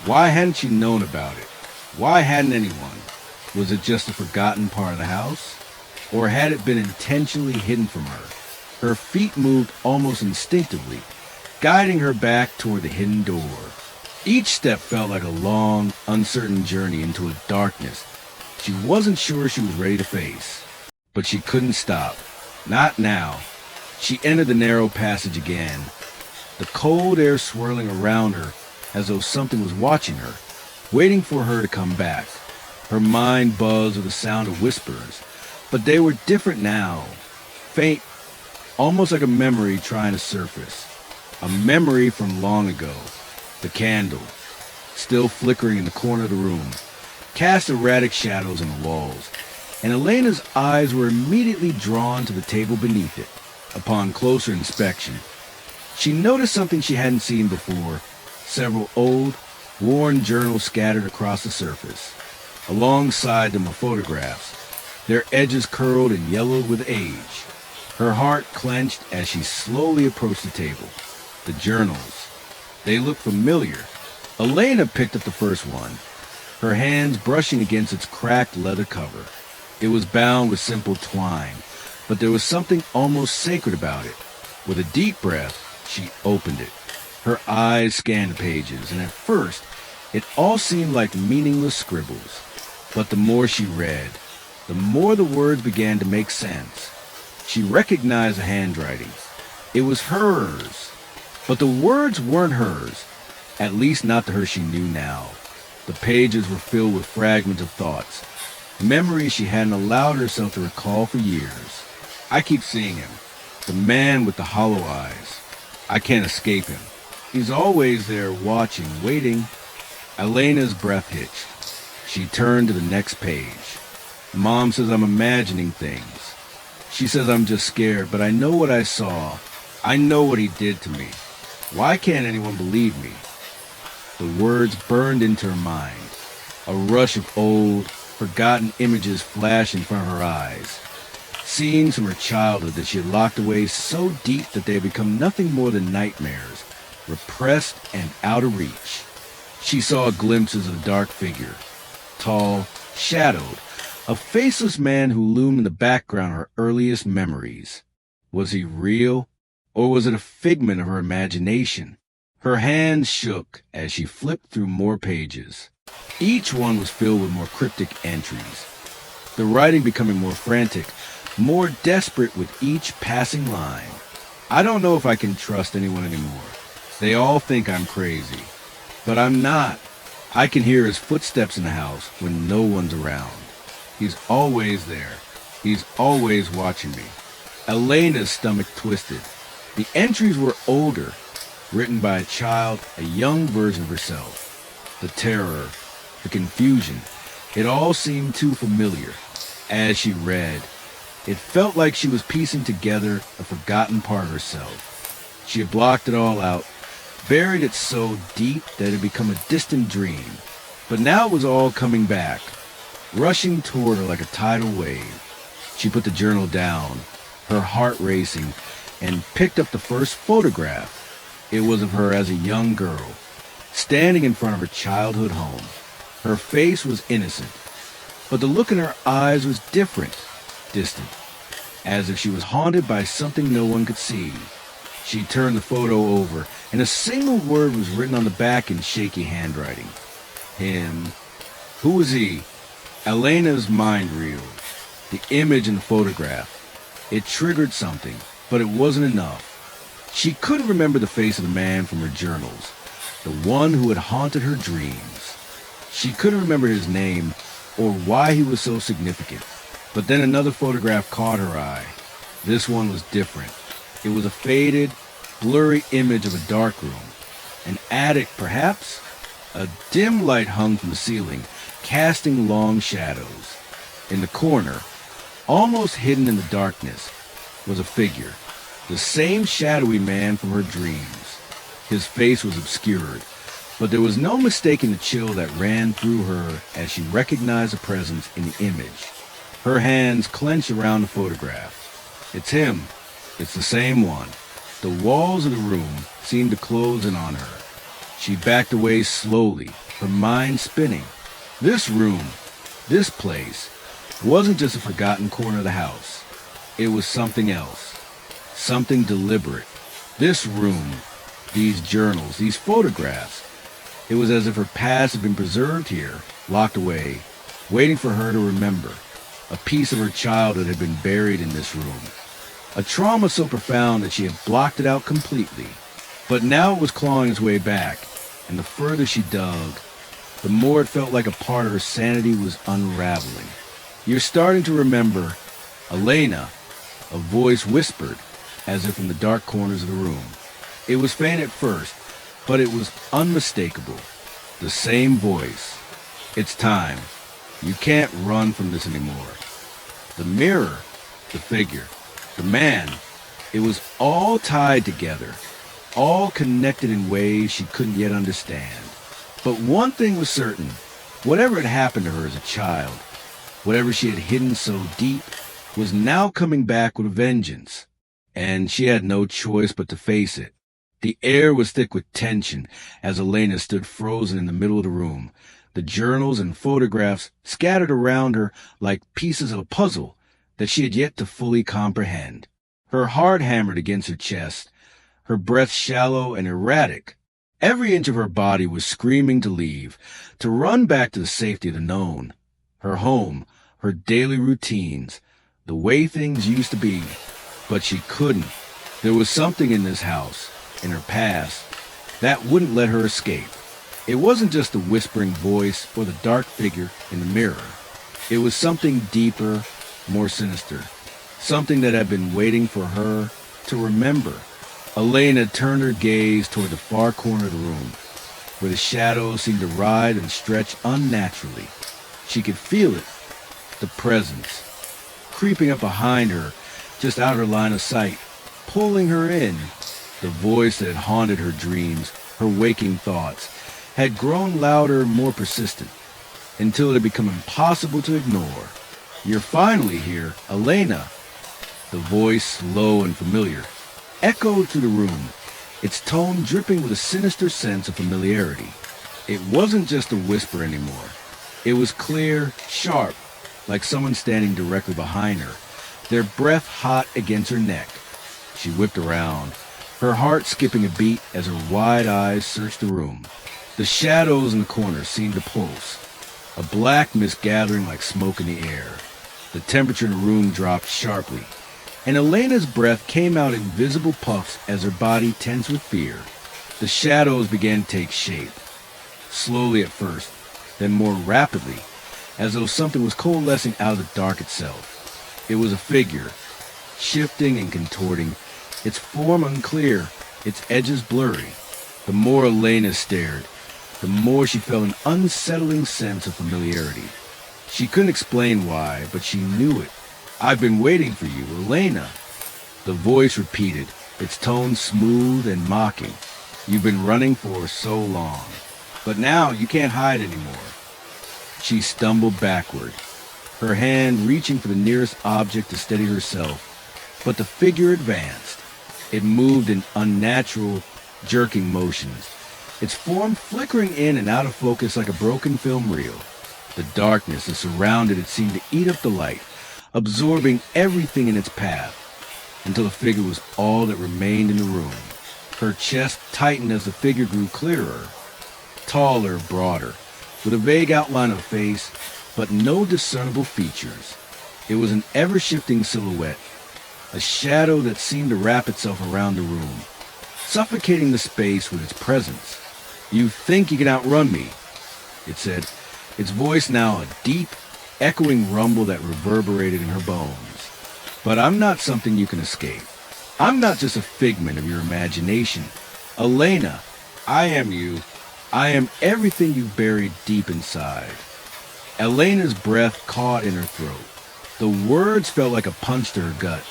Why hadn't she known about it? Why hadn't anyone? Was it just a forgotten part of the house? Or had it been intentionally hidden from her? Her feet moved almost instinctively, guiding her back toward the hidden door. Each step felt like a long, uncertain journey into a darkness she wasn't sure she was ready to face. But she couldn't stop. Not now. She entered the narrow passage again, the cold air swirling around her as though something was watching her, waiting for her to come back. Her mind buzzed with the sound of whispers, but they were different now. Faint, almost like a memory trying to surface. A memory from long ago. The candle, still flickering in the corner of the room, cast erratic shadows on the walls, and Elena's eyes were immediately drawn to the table beneath it. Upon closer inspection, she noticed something she hadn't seen before: several old, worn journals scattered across the surface. Alongside them were photographs, their edges curled and yellowed with age. Her heart clenched as she slowly approached the table. The journals. They looked familiar. Elena picked up the first one, her hands brushing against its cracked leather cover. It was bound with simple twine, but there was something almost sacred about it. With a deep breath, she opened it. Her eyes scanned the pages, and at first, it all seemed like meaningless scribbles. But the more she read, the more the words began to make sense. She recognized the handwriting. It was hers. But the words weren't hers, at least not the her she knew now. The pages were filled with fragments of thoughts, memories she hadn't allowed herself to recall for years. I keep seeing him, the man with the hollow eyes. I can't escape him. He's always there watching, waiting. Elena's breath hitched. She turned to the next page. Mom says I'm imagining things. She says I'm just scared, but I know what I saw. I know what he did to me. Why can't anyone believe me? The words burned into her mind. A rush of old, forgotten images flashed in front of her eyes. Scenes from her childhood that she had locked away so deep that they had become nothing more than nightmares, repressed and out of reach. She saw glimpses of a dark figure, tall, shadowed, a faceless man who loomed in the background of her earliest memories. Was he real, or was it a figment of her imagination? Her hands shook as she flipped through more pages. Each one was filled with more cryptic entries, the writing becoming more frantic, more desperate with each passing line. I don't know if I can trust anyone anymore. They all think I'm crazy, but I'm not. I can hear his footsteps in the house when no one's around. He's always there. He's always watching me. Elena's stomach twisted. The entries were older, written by a child, a young version of herself. The terror, the confusion, it all seemed too familiar. As she read, it felt like she was piecing together a forgotten part of herself. She had blocked it all out, buried it so deep that it had become a distant dream. But now it was all coming back, rushing toward her like a tidal wave. She put the journal down, her heart racing, and picked up the first photograph. It was of her as a young girl, standing in front of her childhood home. Her face was innocent, but the look in her eyes was different, distant, as if she was haunted by something no one could see. She turned the photo over, and a single word was written on the back in shaky handwriting. Him. Who was he? Elena's mind reeled. The image in the photograph. It triggered something, but it wasn't enough. She couldn't remember the face of the man from her journals, the one who had haunted her dreams. She couldn't remember his name or why he was so significant. But then another photograph caught her eye. This one was different. It was a faded, blurry image of a dark room. An attic, perhaps? A dim light hung from the ceiling, casting long shadows. In the corner, almost hidden in the darkness, was a figure. The same shadowy man from her dreams. His face was obscured, but there was no mistaking the chill that ran through her as she recognized the presence in the image. Her hands clenched around the photograph. It's him. It's the same one. The walls of the room seemed to close in on her. She backed away slowly, her mind spinning. This room, this place, wasn't just a forgotten corner of the house. It was something else. Something deliberate. This room, these journals, these photographs. It was as if her past had been preserved here, locked away, waiting for her to remember. A piece of her childhood had been buried in this room. A trauma so profound that she had blocked it out completely. But now it was clawing its way back, and the further she dug, the more it felt like a part of her sanity was unraveling. You're starting to remember. Elena, a voice whispered, as if from the dark corners of the room. It was faint at first, but it was unmistakable. The same voice. It's time. You can't run from this anymore. The mirror, the figure, the man, it was all tied together, all connected in ways she couldn't yet understand. But one thing was certain. Whatever had happened to her as a child, whatever she had hidden so deep, was now coming back with a vengeance. And she had no choice but to face it. The air was thick with tension as Elena stood frozen in the middle of the room, the journals and photographs scattered around her like pieces of a puzzle that she had yet to fully comprehend. Her heart hammered against her chest, her breath shallow and erratic. Every inch of her body was screaming to leave, to run back to the safety of the known. Her home, her daily routines, the way things used to be. But she couldn't. There was something in this house, in her past, that wouldn't let her escape. It wasn't just the whispering voice or the dark figure in the mirror. It was something deeper, more sinister, something that had been waiting for her to remember. Elena turned her gaze toward the far corner of the room, where the shadows seemed to ride and stretch unnaturally. She could feel it, the presence, creeping up behind her, just out of her line of sight, pulling her in. The voice that had haunted her dreams, her waking thoughts, had grown louder, more persistent, until it had become impossible to ignore. You're finally here, Elena. The voice, low and familiar, echoed through the room, its tone dripping with a sinister sense of familiarity. It wasn't just a whisper anymore. It was clear, sharp, like someone standing directly behind her, their breath hot against her neck. She whipped around, her heart skipping a beat as her wide eyes searched the room. The shadows in the corners seemed to pulse, a black mist gathering like smoke in the air. The temperature in the room dropped sharply, and Elena's breath came out in visible puffs as her body tensed with fear. The shadows began to take shape, slowly at first, then more rapidly, as though something was coalescing out of the dark itself. It was a figure, shifting and contorting, its form unclear, its edges blurry. The more Elena stared, the more she felt an unsettling sense of familiarity. She couldn't explain why, but she knew it. "I've been waiting for you, Elena." The voice repeated, its tone smooth and mocking. "You've been running for so long, but now you can't hide anymore." She stumbled backward, her hand reaching for the nearest object to steady herself, but the figure advanced. It moved in unnatural, jerking motions, its form flickering in and out of focus like a broken film reel. The darkness that surrounded it seemed to eat up the light, absorbing everything in its path, until the figure was all that remained in the room. Her chest tightened as the figure grew clearer, taller, broader, with a vague outline of face, but no discernible features. It was an ever-shifting silhouette, a shadow that seemed to wrap itself around the room, suffocating the space with its presence. "You think you can outrun me," it said, its voice now a deep, echoing rumble that reverberated in her bones. "But I'm not something you can escape. I'm not just a figment of your imagination. Elena, I am you. I am everything you've buried deep inside." Elena's breath caught in her throat. The words felt like a punch to her gut,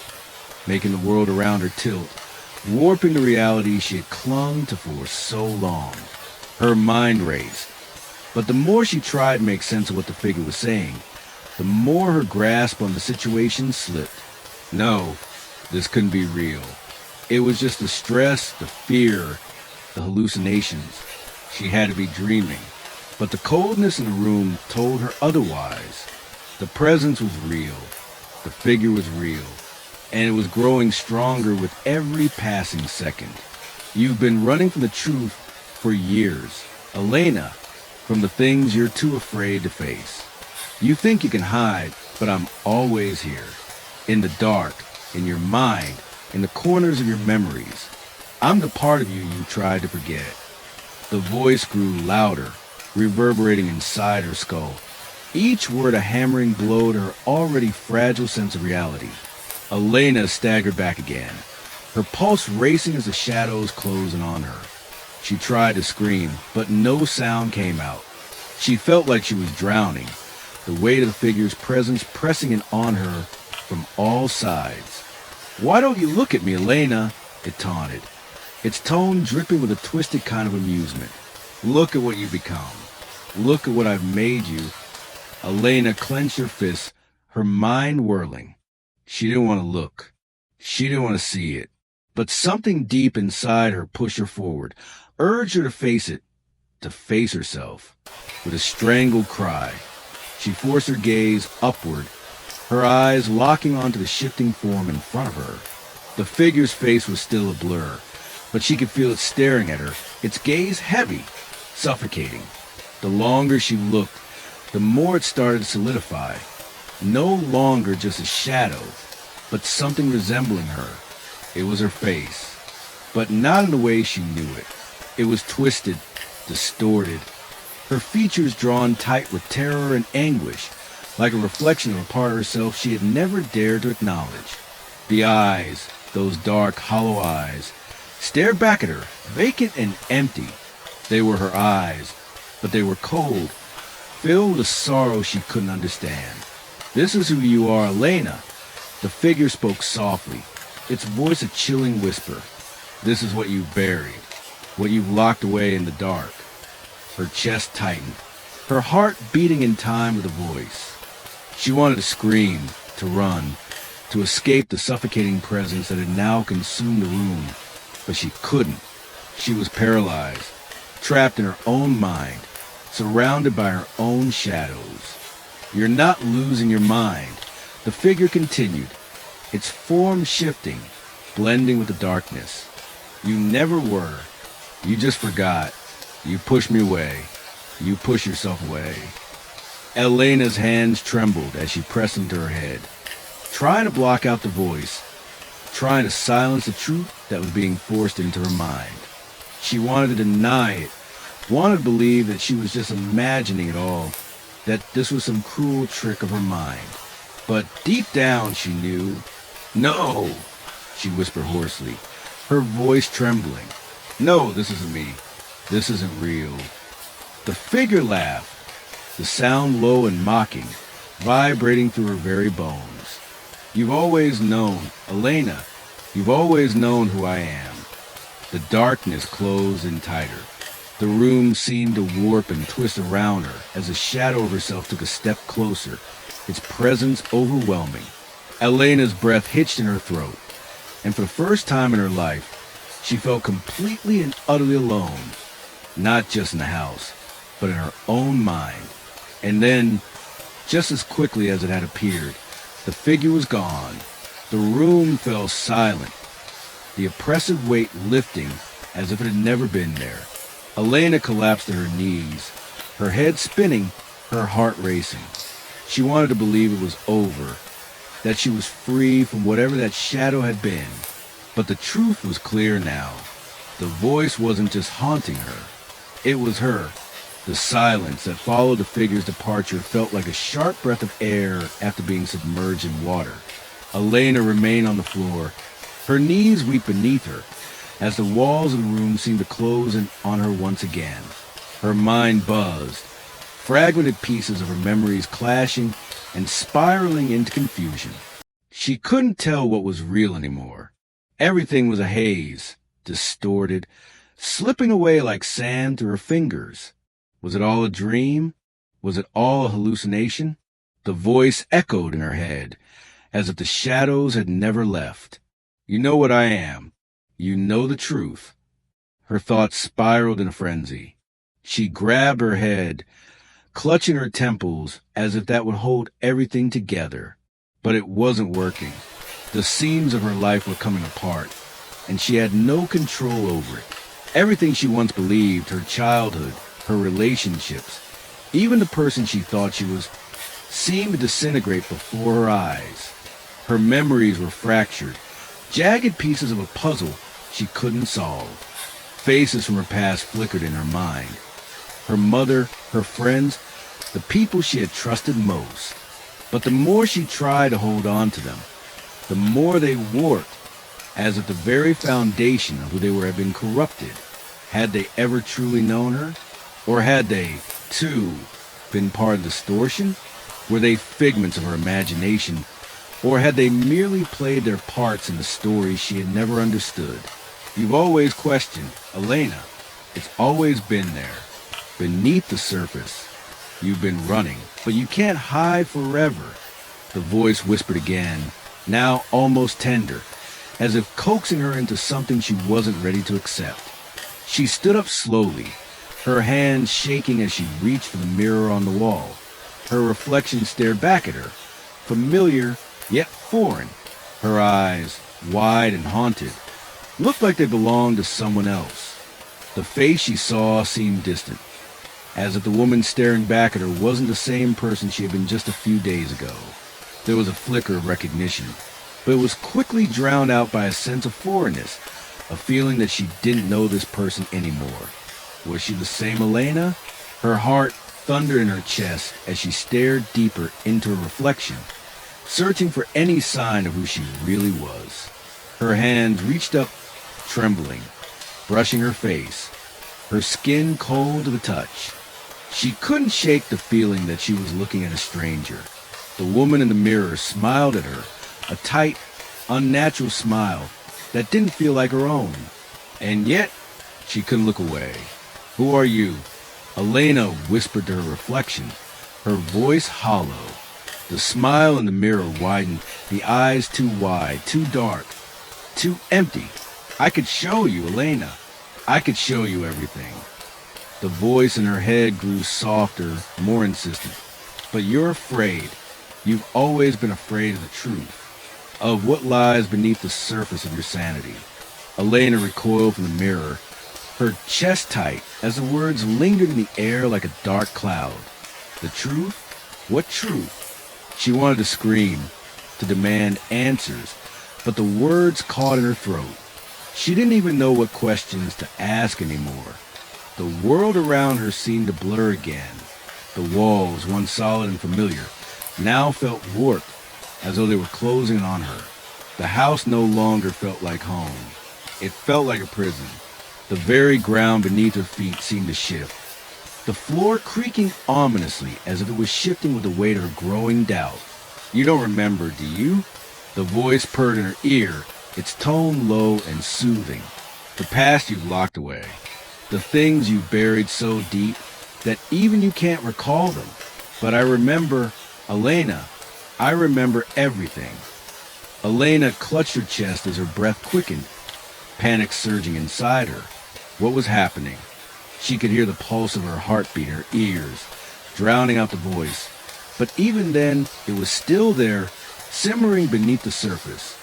making the world around her tilt, warping the reality she had clung to for so long. Her mind raced, but the more she tried to make sense of what the figure was saying, the more her grasp on the situation slipped. No, this couldn't be real. It was just the stress, the fear, the hallucinations. She had to be dreaming. But the coldness in the room told her otherwise. The presence was real. The figure was real. And it was growing stronger with every passing second. "You've been running from the truth for years, Elena, from the things you're too afraid to face. You think you can hide, but I'm always here. In the dark, in your mind, in the corners of your memories. I'm the part of you you tried to forget." The voice grew louder, reverberating inside her skull, each word a hammering blow to her already fragile sense of reality. Elena staggered back again, her pulse racing as the shadows closed in on her. She tried to scream, but no sound came out. She felt like she was drowning, the weight of the figure's presence pressing in on her from all sides. "Why don't you look at me, Elena?" it taunted, its tone dripping with a twisted kind of amusement. "Look at what you've become. Look at what I've made you." Elena clenched her fists, her mind whirling. She didn't want to look. She didn't want to see it. But something deep inside her pushed her forward, urged her to face it, to face herself. With a strangled cry, she forced her gaze upward, her eyes locking onto the shifting form in front of her. The figure's face was still a blur, but she could feel it staring at her, its gaze heavy, suffocating. The longer she looked, the more it started to solidify. No longer just a shadow, but something resembling her. It was her face, but not in the way she knew it. It was twisted, distorted, her features drawn tight with terror and anguish, like a reflection of a part of herself she had never dared to acknowledge. The eyes, those dark, hollow eyes, stared back at her, vacant and empty. They were her eyes, but they were cold, filled with a sorrow she couldn't understand. "This is who you are, Elena." The figure spoke softly, its voice a chilling whisper. "This is what you've buried, what you've locked away in the dark." Her chest tightened, her heart beating in time with the voice. She wanted to scream, to run, to escape the suffocating presence that had now consumed the room, but she couldn't. She was paralyzed, trapped in her own mind, surrounded by her own shadows. "You're not losing your mind," the figure continued, its form shifting, blending with the darkness. "You never were. You just forgot. You pushed me away. You push yourself away." Elena's hands trembled as she pressed into her head, trying to block out the voice, trying to silence the truth that was being forced into her mind. She wanted to deny it, wanted to believe that she was just imagining it all, that this was some cruel trick of her mind. But deep down she knew. "No," she whispered hoarsely, her voice trembling. "No, this isn't me. This isn't real." The figure laughed, the sound low and mocking, vibrating through her very bones. "You've always known, Elena, you've always known who I am." The darkness closed in tighter. The room seemed to warp and twist around her as the shadow of herself took a step closer, its presence overwhelming. Elena's breath hitched in her throat, and for the first time in her life, she felt completely and utterly alone, not just in the house, but in her own mind. And then, just as quickly as it had appeared, the figure was gone. The room fell silent, the oppressive weight lifting as if it had never been there. Elena collapsed to her knees, her head spinning, her heart racing. She wanted to believe it was over, that she was free from whatever that shadow had been. But the truth was clear now. The voice wasn't just haunting her. It was her. The silence that followed the figure's departure felt like a sharp breath of air after being submerged in water. Elena remained on the floor, her knees weak beneath her, as the walls of the room seemed to close in on her once again. Her mind buzzed, fragmented pieces of her memories clashing and spiraling into confusion. She couldn't tell what was real anymore. Everything was a haze, distorted, slipping away like sand through her fingers. Was it all a dream? Was it all a hallucination? The voice echoed in her head, as if the shadows had never left. "You know what I am. You know the truth." Her thoughts spiraled in a frenzy. She grabbed her head, clutching her temples as if that would hold everything together. But it wasn't working. The seams of her life were coming apart, and she had no control over it. Everything she once believed, her childhood, her relationships, even the person she thought she was, seemed to disintegrate before her eyes. Her memories were fractured, jagged pieces of a puzzle she couldn't solve. Faces from her past flickered in her mind. Her mother, her friends, the people she had trusted most. But the more she tried to hold on to them, the more they warped, as if the very foundation of who they were had been corrupted. Had they ever truly known her? Or had they, too, been part of distortion? Were they figments of her imagination? Or had they merely played their parts in the story she had never understood? You've always questioned, Elena. It's always been there, beneath the surface. You've been running, but you can't hide forever. The voice whispered again, now almost tender, as if coaxing her into something she wasn't ready to accept. She stood up slowly, her hands shaking as she reached for the mirror on the wall. Her reflection stared back at her, familiar yet foreign. Her eyes, wide and haunted, looked like they belonged to someone else. The face she saw seemed distant, as if the woman staring back at her wasn't the same person she had been just a few days ago. There was a flicker of recognition, but it was quickly drowned out by a sense of foreignness, a feeling that she didn't know this person anymore. Was she the same Elena? Her heart thundered in her chest as she stared deeper into her reflection, searching for any sign of who she really was. Her hands reached up, trembling, brushing her face, her skin cold to the touch. She couldn't shake the feeling that she was looking at a stranger. The woman in the mirror smiled at her, a tight, unnatural smile that didn't feel like her own. And yet, she couldn't look away. "Who are you?" Elena whispered to her reflection, her voice hollow. The smile in the mirror widened, the eyes too wide, too dark, too empty. "I could show you, Elena. I could show you everything." The voice in her head grew softer, more insistent. "But you're afraid. You've always been afraid of the truth, of what lies beneath the surface of your sanity." Elena recoiled from the mirror, her chest tight as the words lingered in the air like a dark cloud. The truth? What truth? She wanted to scream, to demand answers, but the words caught in her throat. She didn't even know what questions to ask anymore. The world around her seemed to blur again. The walls, once solid and familiar, now felt warped, as though they were closing on her. The house no longer felt like home. It felt like a prison. The very ground beneath her feet seemed to shift, the floor creaking ominously as if it was shifting with the weight of her growing doubt. "You don't remember, do you?" The voice purred in her ear, its tone low and soothing. "The past you've locked away. The things you've buried so deep that even you can't recall them. But I remember, Elena. I remember everything." Elena clutched her chest as her breath quickened, panic surging inside her. What was happening? She could hear the pulse of her heartbeat in her ears, drowning out the voice. But even then, it was still there, simmering beneath the surface.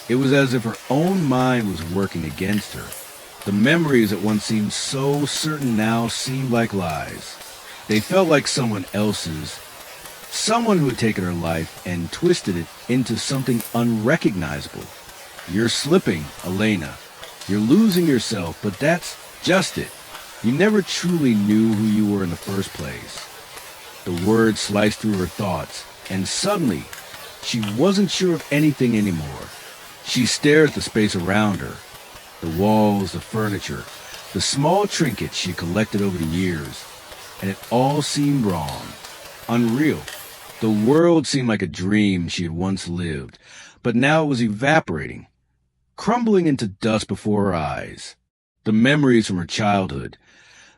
It was as if her own mind was working against her. The memories that once seemed so certain now seemed like lies. They felt like someone else's, someone who had taken her life and twisted it into something unrecognizable. "You're slipping, Elena. You're losing yourself, but that's just it. You never truly knew who you were in the first place." The words sliced through her thoughts, and suddenly, she wasn't sure of anything anymore. She stared at the space around her, the walls, the furniture, the small trinkets she collected over the years, and it all seemed wrong, unreal. The world seemed like a dream she had once lived, but now it was evaporating, crumbling into dust before her eyes. The memories from her childhood,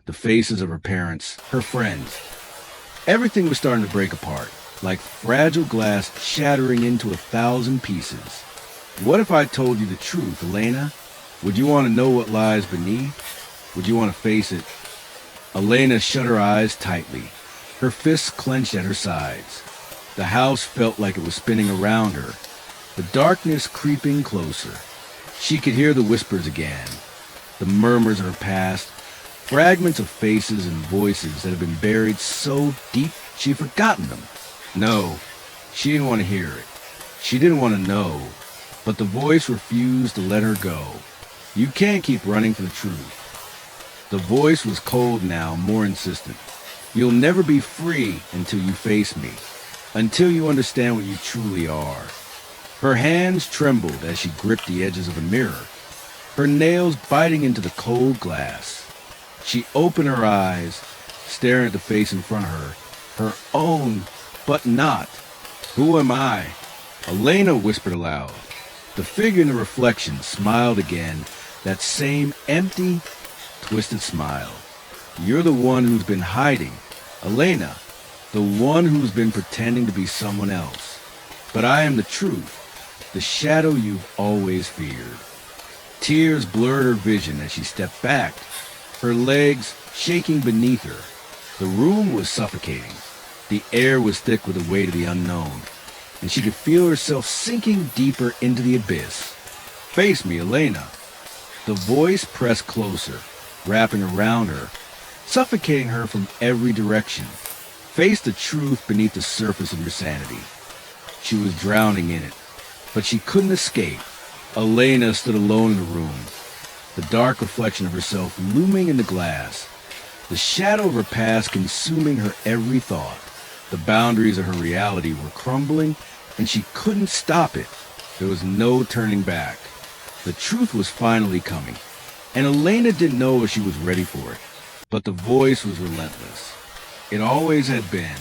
the faces of her parents, her friends, everything was starting to break apart, like fragile glass shattering into 1,000 pieces. What if I told you the truth, Elena? Would you want to know what lies beneath? Would you want to face it? Elena shut her eyes tightly, her fists clenched at her sides. The house felt like it was spinning around her, the darkness creeping closer. She could hear the whispers again, the murmurs of her past, fragments of faces and voices that had been buried so deep she had forgotten them. No, she didn't want to hear it. She didn't want to know, but the voice refused to let her go. "You can't keep running from the truth." The voice was cold now, more insistent. "You'll never be free until you face me, until you understand what you truly are." Her hands trembled as she gripped the edges of the mirror, her nails biting into the cold glass. She opened her eyes, staring at the face in front of her. Her own, but not. Who am I? Elena whispered aloud. The figure in the reflection smiled again, that same empty, twisted smile. You're the one who's been hiding. Elena, the one who's been pretending to be someone else. But I am the truth, the shadow you've always feared. Tears blurred her vision as she stepped back, her legs shaking beneath her. The room was suffocating. The air was thick with the weight of the unknown, and she could feel herself sinking deeper into the abyss. Face me, Elena. The voice pressed closer, wrapping around her, suffocating her from every direction. Face the truth beneath the surface of your sanity. She was drowning in it, but she couldn't escape. Elena stood alone in the room, the dark reflection of herself looming in the glass, the shadow of her past consuming her every thought. The boundaries of her reality were crumbling, and she couldn't stop it. There was no turning back. The truth was finally coming, and Elena didn't know if she was ready for it. But the voice was relentless. It always had been.